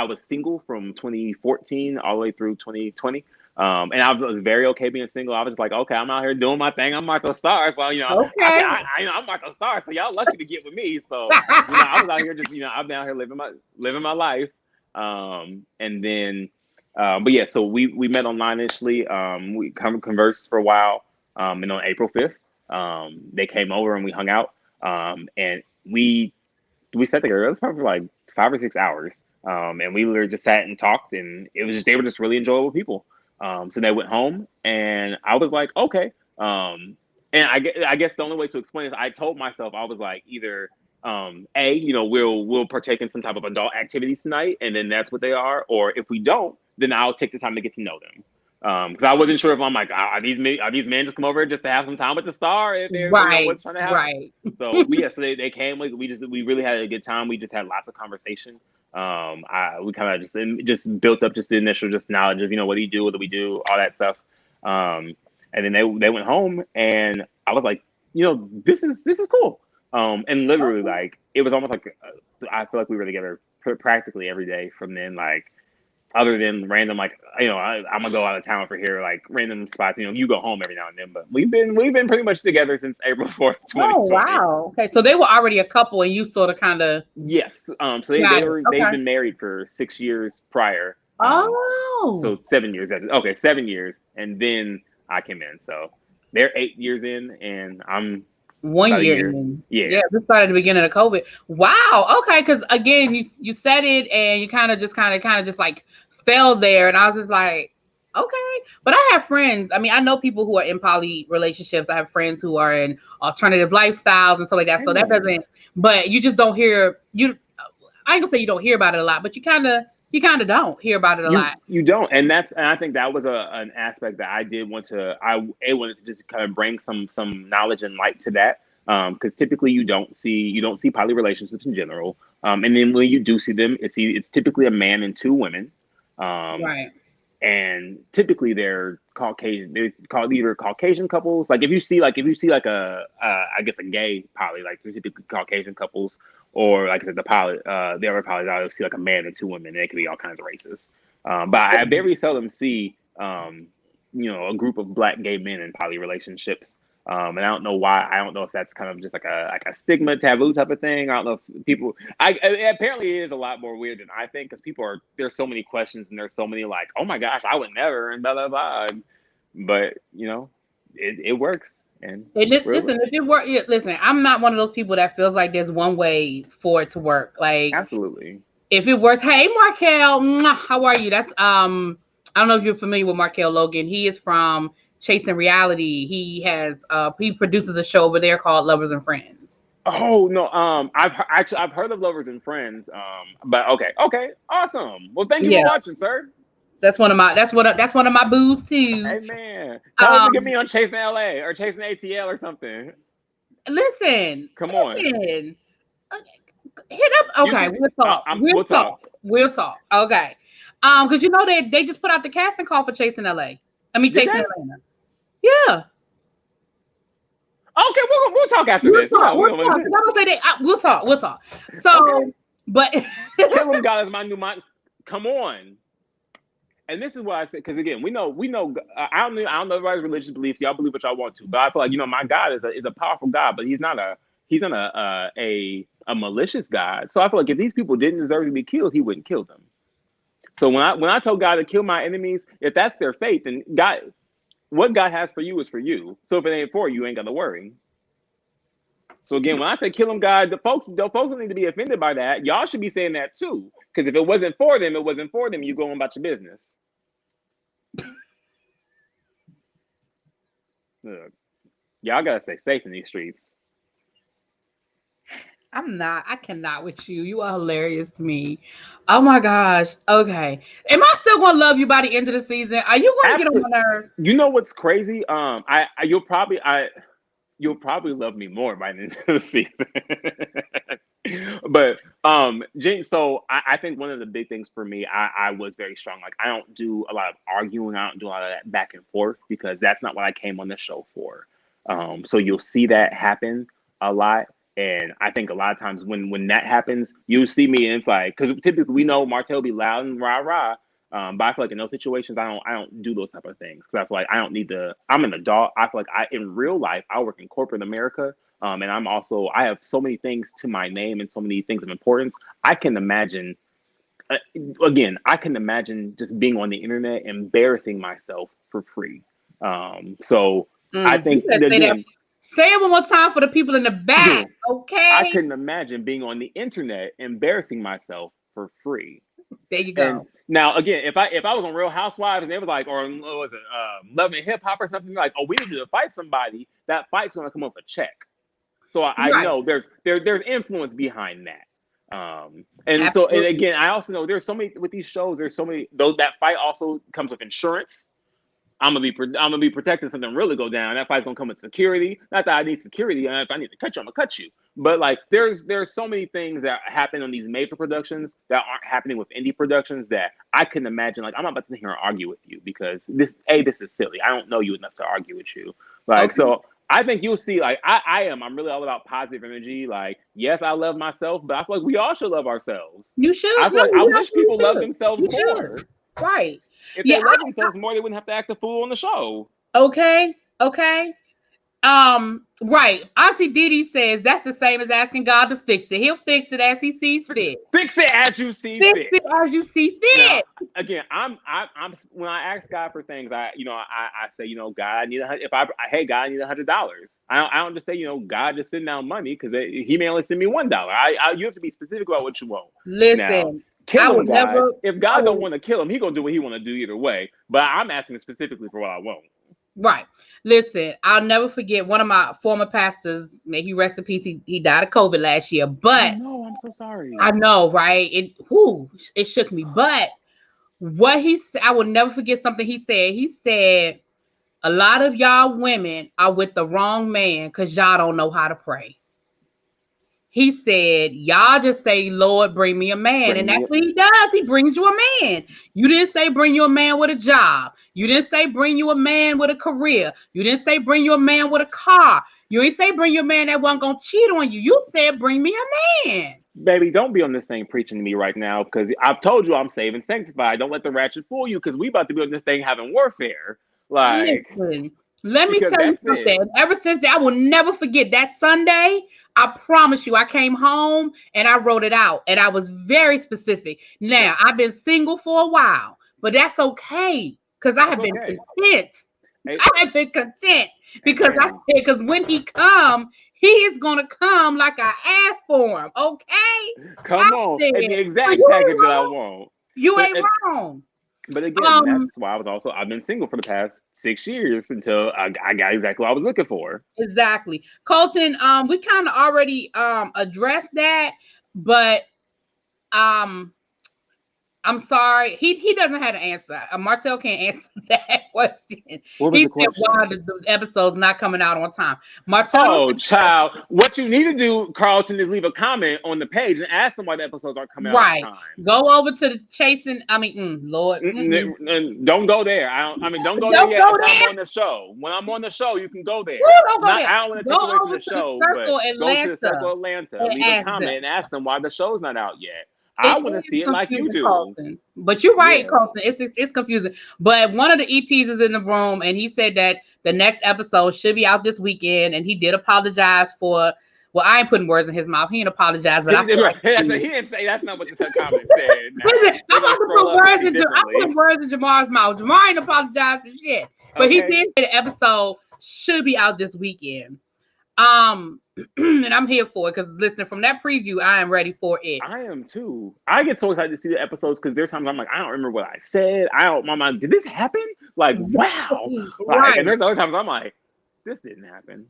was single from 2014 all the way through 2020. And I was very okay being single. I was just like, okay, I'm out here doing my thing. I'm Martel Star, so Okay. I'm Martel Star, so y'all lucky to get with me. So I was out here just I'm down here living my life. And then, but yeah, so we met online initially. We conversed for a while. And on April 5th, they came over and we hung out. And we sat together. It was probably like 5 or 6 hours. And we literally just sat and talked, and they were just really enjoyable people. So they went home, and I was like, okay. And I guess the only way to explain is I told myself, I was like, either we'll partake in some type of adult activities tonight, and then that's what they are, or if we don't, then I'll take the time to get to know them. Because I wasn't sure if I'm like, are these men just come over just to have some time with the star? If they're what's trying to happen. Right. So so they came. Like we really had a good time. We just had lots of conversation. We kind of just built up just the initial just knowledge of what do you do, what do we do, all that stuff. And then they went home, and I was like, this is cool. And literally like it was almost like I feel like we were together practically every day from then, like. Other than random, like I'm gonna go out of town for here, like random spots. You go home every now and then, but we've been pretty much together since April 4th, 2020. Oh wow! Okay, so they were already a couple, and you sort of kind of yes. So they've been married for 6 years prior. So 7 years. 7 years, and then I came in. So they're 8 years in, and I'm 1 year in. Yeah, this started at the beginning of COVID. Wow. Okay, because again, you said it, and you kind of just like fell there, and I was just like, okay. But I have friends. I mean, I know people who are in poly relationships. I have friends who are in alternative lifestyles and stuff like that. So that doesn't. But you just don't hear I ain't gonna say you don't hear about it a lot, but you kind of don't hear about it a lot. You don't, and I think that was an aspect that I did want to. I wanted to just kind of bring some knowledge and light to that, because typically you don't see poly relationships in general, and then when you do see them, it's typically a man and two women, right. And typically they're Caucasian. They're called either Caucasian couples. Like if you see like a I guess a gay poly, like they're typically Caucasian couples. Or like I said, the other polys, I see like a man and two women. And they could be all kinds of races. But I very seldom see, a group of Black gay men in poly relationships. And I don't know why. I don't know if that's kind of just like a stigma, taboo type of thing. I don't know if people. Apparently it is a lot more weird than I think, because there's so many questions and there's so many like, oh my gosh, I would never and blah blah blah. But it works. And listen, if it work, listen, I'm not one of those people that feels like there's one way for it to work. Like absolutely, if it works, hey Markel, how are you? That's I don't know if you're familiar with Markel Logan. He is from Chasing Reality. He produces a show over there called Lovers and Friends. Oh no, I've heard of Lovers and Friends. But okay, awesome. Well, thank you for watching, sir. That's one of my boos too. Hey man, tell them to get me on Chasing LA or Chasing ATL or something. Listen, come on, hit up. Okay, we'll talk. Okay, because they just put out the casting call for Chasing LA. Chasing Atlanta. Yeah. Okay, we'll talk after this. We'll talk. So, okay. But Kill 'Em God is my new mind. Come on. And this is what I said, because again, we know. I don't know everybody's religious beliefs. Y'all believe what y'all want to, but I feel like my God is a powerful God, but he's not a malicious God. So I feel like if these people didn't deserve to be killed, he wouldn't kill them. So when I told God to kill my enemies, if that's their fate, then God, what God has for you is for you. So if it ain't for you, ain't got to worry. So again, when I say kill 'em God, the folks don't need to be offended by that. Y'all should be saying that too, because if it wasn't for them, it wasn't for them. You go on about your business. Look, y'all gotta stay safe in these streets. I cannot with you. You are hilarious to me. Oh my gosh. Okay. Am I still gonna love you by the end of the season? Are you gonna get on my nerves? You know what's crazy? You'll probably love me more by the end of the season. But so I think one of the big things for me, I was very strong. Like I don't do a lot of arguing, I don't do a lot of that back and forth because that's not what I came on the show for. So you'll see that happen a lot. And I think a lot of times when that happens, you see me and it's like, because typically we know Martel be loud and rah rah. But I feel like in those situations, I don't do those type of things because I feel like I don't need to. I'm an adult. I feel like in real life, I work in corporate America, and I have so many things to my name and so many things of importance. I can imagine, I can imagine just being on the internet, embarrassing myself for free. So I think again. Say it one more time for the people in the back, okay? I couldn't imagine being on the internet, embarrassing myself for free. There you go. And now, again, if I was on Real Housewives and they was like, or was it Love and Hip Hop or something like, oh, we need you to fight somebody, that fight's gonna come off a check. So I know there's influence behind that. And so and again, I also know there's so many with these shows. There's so many that fight also comes with insurance. I'm gonna be protected if something really go down. That fight's gonna come with security. Not that I need security. If I need to cut you, I'm gonna cut you. But like, there's so many things that happen on these major productions that aren't happening with indie productions that I can imagine. Like, I'm not about to sit here and argue with you because this is silly. I don't know you enough to argue with you. Like, so I think you'll see. Like, I'm really all about positive energy. Like, yes, I love myself, but I feel like we all should love ourselves. You should. I feel like I wish people love themselves more. Right. If they love themselves more, they wouldn't have to act a fool on the show. Okay. Right. Auntie Didi says that's the same as asking God to fix it. He'll fix it as he sees fit. Fix it as you see fit. Fix it as you see fit. Now, again, I'm when I ask God for things, I say, God, I need God, I need $100. I don't just say, God, just send down money because he may only send me $1. You have to be specific about what you want. Listen. Kill him, God. If God don't want to kill him, he gonna do what he want to do either way. But I'm asking specifically for what I want. Right. Listen, I'll never forget one of my former pastors. May he rest in peace. He died of COVID last year. But no, I'm so sorry. I know, right? It shook me. But what he said, I will never forget something he said. He said, a lot of y'all women are with the wrong man because y'all don't know how to pray. He said, y'all just say, Lord, bring me a man. And that's what he does. He brings you a man. You didn't say bring you a man with a job. You didn't say bring you a man with a career. You didn't say bring you a man with a car. You didn't say bring you a man that wasn't going to cheat on you. You said bring me a man. Baby, don't be on this thing preaching to me right now because I've told you I'm saved and sanctified. Don't let the ratchet fool you because we about to be on this thing having warfare. Like, listen, let me tell you something. Ever since that, I will never forget that Sunday. I promise you, I came home and I wrote it out and I was very specific. Now, I've been single for a while, but that's okay because I have been content. I have been content because I said, because when he come, he is going to come like I asked for him. Okay? Come on. It's the exact package that I want. You ain't wrong. But again, that's why I've been single for the past 6 years until I got exactly what I was looking for. Exactly. Colton, we kind of already addressed that, but I'm sorry. He doesn't have an answer. Martel can't answer that question. What was the question? Why the episode's not coming out on time. Martel. Oh, child. What you need to do, Carlton, is leave a comment on the page and ask them why the episodes aren't coming out on time. Go over to the chasing. Lord. Don't go there. Don't go there yet. I'm on the show. When I'm on the show, you can go there. I don't want to take away from the show, but go to the Circle Atlanta, leave a comment and ask them why the show's not out yet. I want to see it like you do. Colton. But you're right, Colton. It's confusing. But one of the EPs is in the room, and he said that the next episode should be out this weekend. And he did apologize for. Well, I ain't putting words in his mouth. He didn't apologize, but he didn't say that's not what the comment said. Listen, I'm about to put words in Jamar's mouth. Jamar ain't apologized for shit, but he did say the episode should be out this weekend. And I'm here for it because listen, from that preview, I am ready for it. I am too. I get so excited to see the episodes because there's times I'm like, I don't remember what I said. My mind, did this happen? Like, wow. And there's other times I'm like, this didn't happen.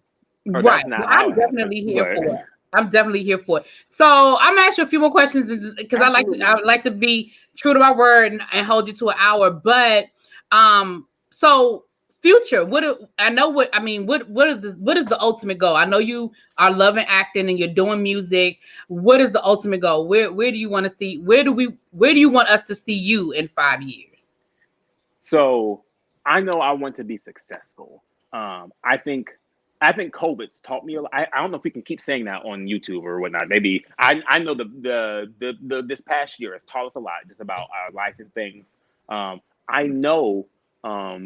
Right. I'm definitely here for it. I'm definitely here for it. So I'm gonna ask you a few more questions because I like to be true to my word and hold you to an hour. But so Future, I know what I mean. What is the ultimate goal? I know you are loving acting and you're doing music. What is the ultimate goal? Where do you want to see? Where do you want us to see you in 5 years? So I know I want to be successful. I think COVID's taught me a lot. I don't know if we can keep saying that on YouTube or whatnot. Maybe I know the this past year has taught us a lot just about our life and things. I know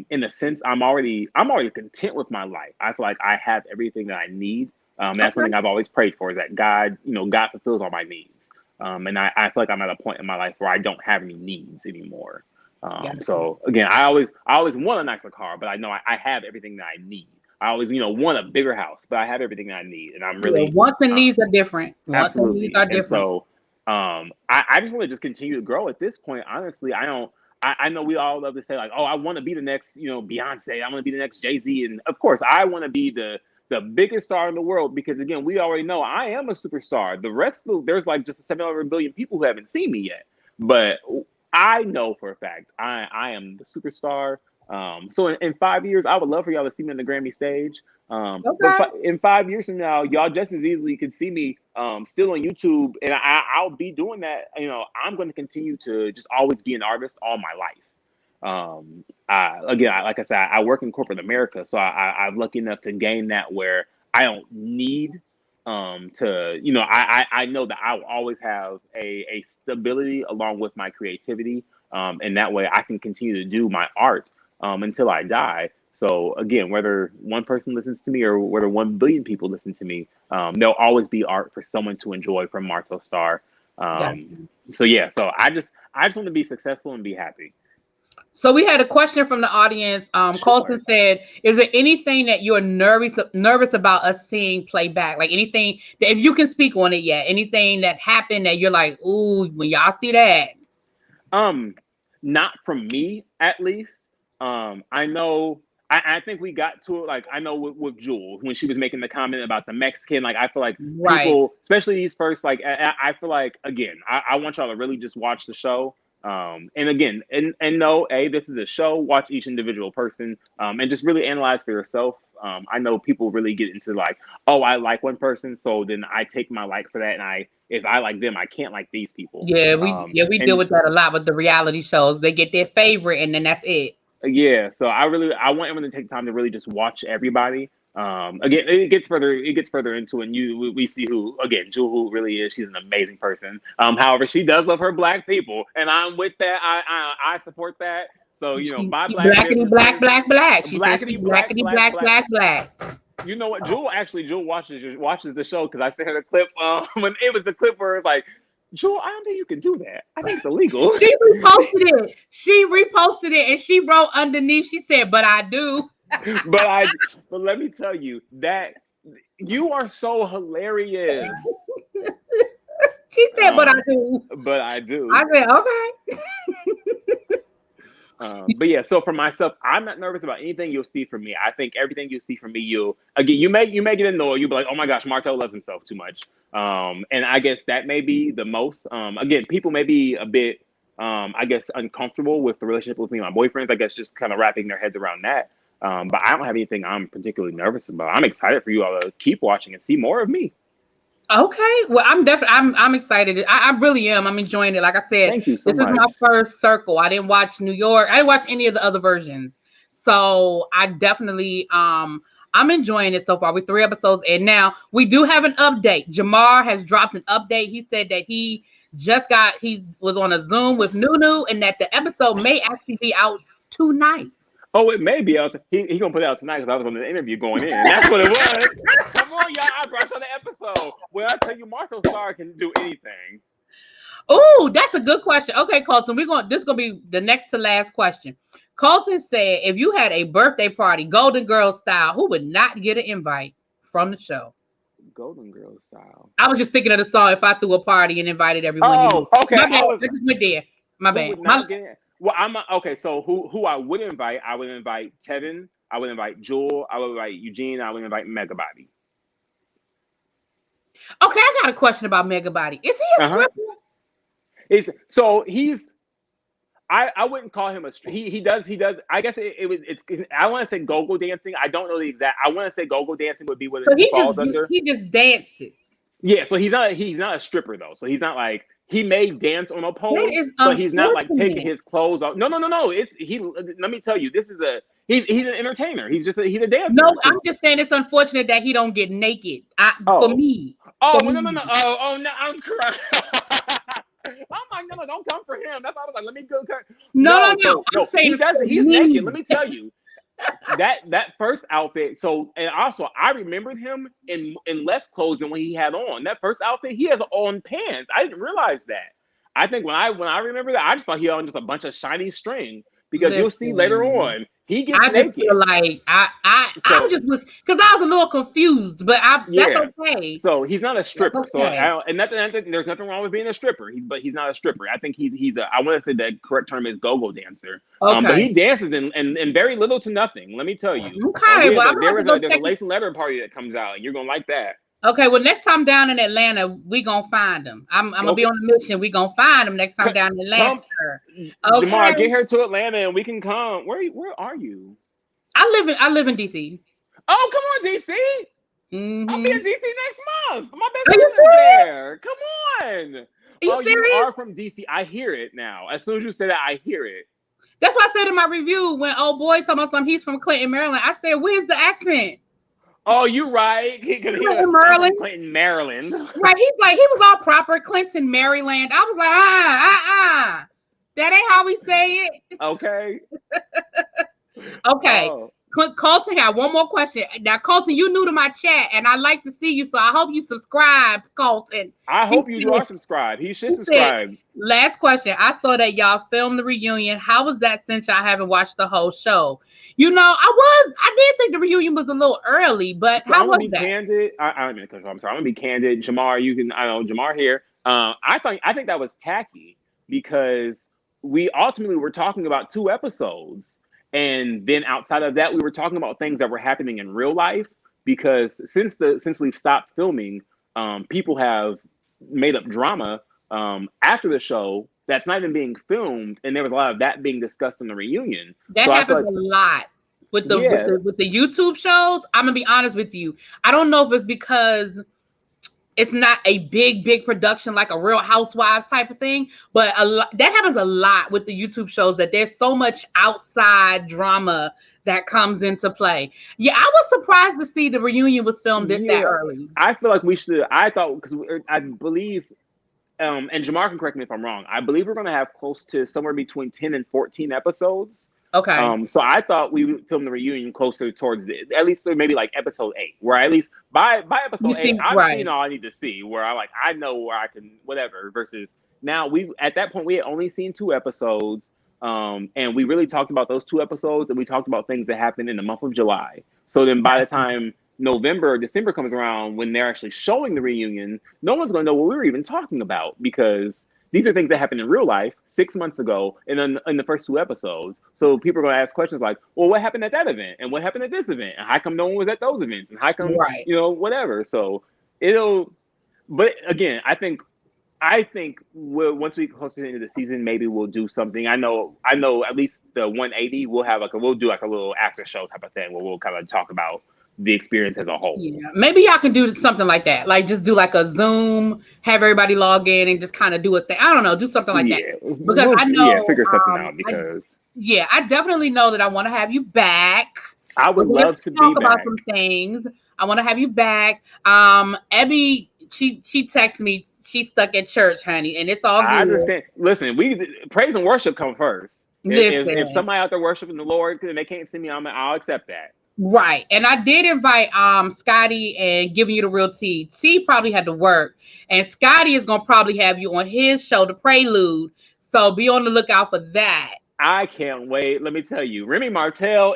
in a sense I'm already content with my life. I feel like I have everything that I need. That's one Okay. thing I've always prayed for is that God fulfills all my needs. And I feel like I'm at a point in my life where I don't have any needs anymore. Yeah. So again, I always want a nicer car, but I know I have everything that I need. I always, want a bigger house, but I have everything that I need, and I'm Yeah. really Wants and uh, needs are different. Wants and needs absolutely. are And different. so, I just want to just continue to grow. At this point, honestly, I don't. I know we all love to say like, oh, I want to be the next, Beyonce. I want to be the next Jay-Z, and of course, I want to be the biggest star in the world because again, we already know I am a superstar. The rest of there's like just 700 billion people who haven't seen me yet, but I know for a fact I am the superstar. So in 5 years, I would love for y'all to see me on the Grammy stage. But Okay. in 5 years from now, y'all just as easily could see me still on YouTube, and I'll be doing that. I'm going to continue to just always be an artist all my life. Like I said, I work in corporate America, so I'm lucky enough to gain that where I don't need I know that I will always have a stability along with my creativity, and that way I can continue to do my art until I die. So again, whether one person listens to me or whether 1 billion people listen to me, there'll always be art for someone to enjoy from Martel Star. Yeah. So yeah, so I just want to be successful and be happy. So we had a question from the audience. Colton Sure. said, "Is there anything that you're nervous about us seeing play back? Like anything that if you can speak on it yet? Anything that happened that you're like, ooh, when y'all see that? Um, Not from me, at least. I know. I think we got to it. Like I know with Jewel when she was making the comment about the Mexican. Like I feel like Right. people, especially these first. Like I feel like again, I want y'all to really just watch the show. And again, and no, this is a show. Watch each individual person, and just really analyze for yourself. I know people really get into like, oh, I like one person, so then I take my like for that, and if I like them, I can't like these people. Yeah, we deal And with that a lot with the reality shows. They get their favorite, and then that's it. yeah, so I want everyone to take time to really just watch everybody. Again, it gets further into it, and we see who again, Jewel who really is. She's an amazing person. However, she does love her black people, and I'm with that. I support that. So buy She black blackity black businesses, black black. She says she blackety black blackity black black black. black black. You know what? Jewel watches the show because I sent her the clip when it was the clip where it's like, Jewel, I don't think you can do that. I think it's illegal. She reposted it and she wrote underneath. She said, "But I do." but but let me tell you that you are so hilarious. She said, "But I Um, do." but I do. I said, "Okay." But yeah, so for myself, I'm not nervous about anything you'll see from me. I think everything you see from me, you may get annoyed. You'll be like, oh my gosh, Martel loves himself too much. And I guess that may be the most. Again, people may be a bit, I guess, uncomfortable with the relationship with me and my boyfriends. I guess just kind of wrapping their heads around that. But I don't have anything I'm particularly nervous about. I'm excited for you all to keep watching and see more of me. Okay. Well, I'm excited. I really am. I'm enjoying it. Like I said, Thank you so this is my much. first circle. I didn't watch New York. I didn't watch any of the other versions. So I definitely I'm enjoying it so far. We're 3 episodes and now we do have an update. Jamar has dropped an update. He said that he was on a Zoom with Nunu and that the episode may actually be out tonight. Oh, it may be out. He gonna put it out tonight because I was on the interview going in. That's what it was. Come on, y'all! I brought y'all the episode. Well, I tell you, Marshall Starr can do anything. Oh, that's a good question. Okay, Colton, this is gonna be the next to last question. Colton said, if you had a birthday party, Golden Girls style, who would not get an invite from the show? Golden Girl style. I was just thinking of the song if I threw a party and invited everyone you knew. Oh, okay. My bad. I just went there. My Who bad. would not get it? Well, okay. So who I would invite? I would invite Tevin. I would invite Jewel. I would invite Eugene. I would invite Megabody. Okay, I got a question about Megabody. Is he a Uh huh. stripper? Is so he's I wouldn't call him he does I guess it's I want to say go-go dancing. I don't know the exact. I want to say go-go dancing would be what So it falls under. he just dances. Yeah, so he's not a stripper though. So he's not like he may dance on a pole, That is but he's not like taking unfortunate. his clothes off. No. It's he. Let me tell you, he's an entertainer. He's a dancer. No, I'm just saying it's unfortunate that he don't get naked. For me. Oh For no. me. Oh no, I'm crying. I'm like, no, don't come for him. That's why I was like, let me go. No. So, I'm saying he's naked. Let me tell you. That first outfit. So, and also I remembered him in less clothes than what he had on. That first outfit, he has on pants. I didn't realize that. I think when I remember that, I just thought he had on just a bunch of shiny string, because you'll see later on he gets naked. I just feel like I just was, because I was a little confused, but that's okay. So he's not a stripper. Okay. So there's nothing wrong with being a stripper. But he's not a stripper. I think he's a. I want to say the correct term is go-go dancer. Okay. But he dances in very little to nothing. Let me tell you. Okay. There's a lace and leather party that comes out. You're gonna like that. Okay, well, next time down in Atlanta, we gonna find him. I'm gonna be on a mission. We gonna find him next time down in Atlanta. Okay. Jamar, get here to Atlanta and we can come. Where are you? I live in DC. Oh, come on, DC. Mm-hmm. I'll be in DC next month. My best friend is there. Come on. Are you serious? You are from DC. I hear it now. As soon as you say that, I hear it. That's what I said in my review when old boy told me something. He's from Clinton, Maryland. I said, "Where's the accent?" Oh, you right. Because he was Maryland. Clinton, Maryland. Right. He's like, he was all proper Clinton, Maryland. I was like, that ain't how we say it. Okay. Okay. Oh. Colton had one more question. Now, Colton, you new to my chat, and I like to see you, so I hope you subscribe, Colton. I hope you are subscribed. He should subscribe. Last question. I saw that y'all filmed the reunion. How was that, since y'all haven't watched the whole show? You know, I did think the reunion was a little early, but so how was that? I'm gonna be candid. I'm gonna be candid. Jamar, I know Jamar here. I think that was tacky, because we ultimately were talking about 2 episodes. And then outside of that, we were talking about things that were happening in real life, because since we've stopped filming, people have made up drama after the show that's not even being filmed, and there was a lot of that being discussed in the reunion. That happens a lot with the YouTube shows. I'm gonna be honest with you. I don't know if it's because it's not a big production like a Real Housewives type of thing, but that happens a lot with the YouTube shows, that there's so much outside drama that comes into play. Yeah, I was surprised to see the reunion was filmed that early. I feel like we should. I thought, because I believe, and Jamar can correct me if I'm wrong, I believe we're going to have close to somewhere between 10 and 14 episodes. Okay. So I thought we would film the reunion closer towards at least maybe like episode 8, where at least by episode 8, I've seen all I need to see, where I know where I can whatever. Versus now, at that point we had only seen 2 episodes, and we really talked about those 2 episodes, and we talked about things that happened in the month of July. So then by the time November or December comes around, when they're actually showing the reunion, no one's going to know what we were even talking about, because these are things that happened in real life 6 months ago, and then in the first 2 episodes. So people are going to ask questions like, well, what happened at that event? And what happened at this event? And how come no one was at those events? And how come, whatever. So but again, I think once we get closer to the end of the season, maybe we'll do something. I know at least the 180, we'll do like a little after show type of thing, where we'll kind of talk about the experience as a whole. Yeah, maybe y'all can do something like that. Like, just do like a Zoom, have everybody log in, and just kind of do a thing. I don't know, do something like that. Because I know, figure something out. Because I definitely know that I want to have you back. I would love to talk about some things. I want to have you back. Abby, she texted me. She's stuck at church, honey, and it's all good. I understand. Listen, praise and worship come first. If somebody out there worshiping the Lord and they can't see me, I'll accept that. Right. And I did invite Scotty and Giving You the Real Tea. T probably had to work, and Scotty is gonna probably have you on his show, The Prelude. So be on the lookout for that. I can't wait. Let me tell you, Remy Martel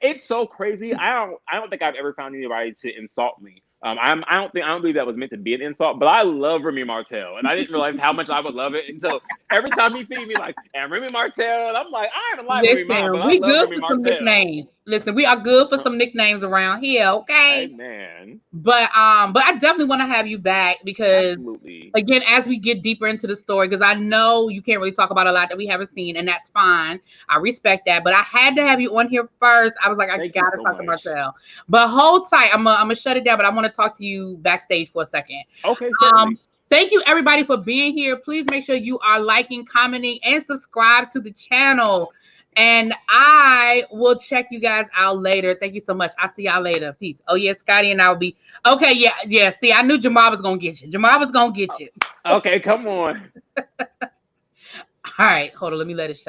it's so crazy. I don't think I've ever found anybody to insult me. I don't believe that was meant to be an insult, but I love Remy Martel, and I didn't realize how much I would love it until every time he sees me like, and Remy Martel, and I'm like, I haven't liked Remy Martel, but I love Remy Martel. Listen, we are good for some nicknames around here, okay? Hey, man. But I definitely want to have you back because Absolutely. again, as we get deeper into the story, because I know you can't really talk about a lot that we haven't seen, and that's fine. I respect that. But I had to have you on here first. I was like, I Thank you gotta so talk to much. Martel. But hold tight. I'm gonna shut it down, but I want to talk to you backstage for a second. Okay, certainly. Thank you everybody for being here. Please make sure you are liking, commenting, and subscribe to the channel. And I will check you guys out later. Thank you so much. I'll see y'all later. Peace. Oh, yeah, Scotty and I'll be okay. Yeah. See, I knew Jamal was gonna get you. Jamal was gonna get you. Okay, come on. All right, hold on. Let me let it shut.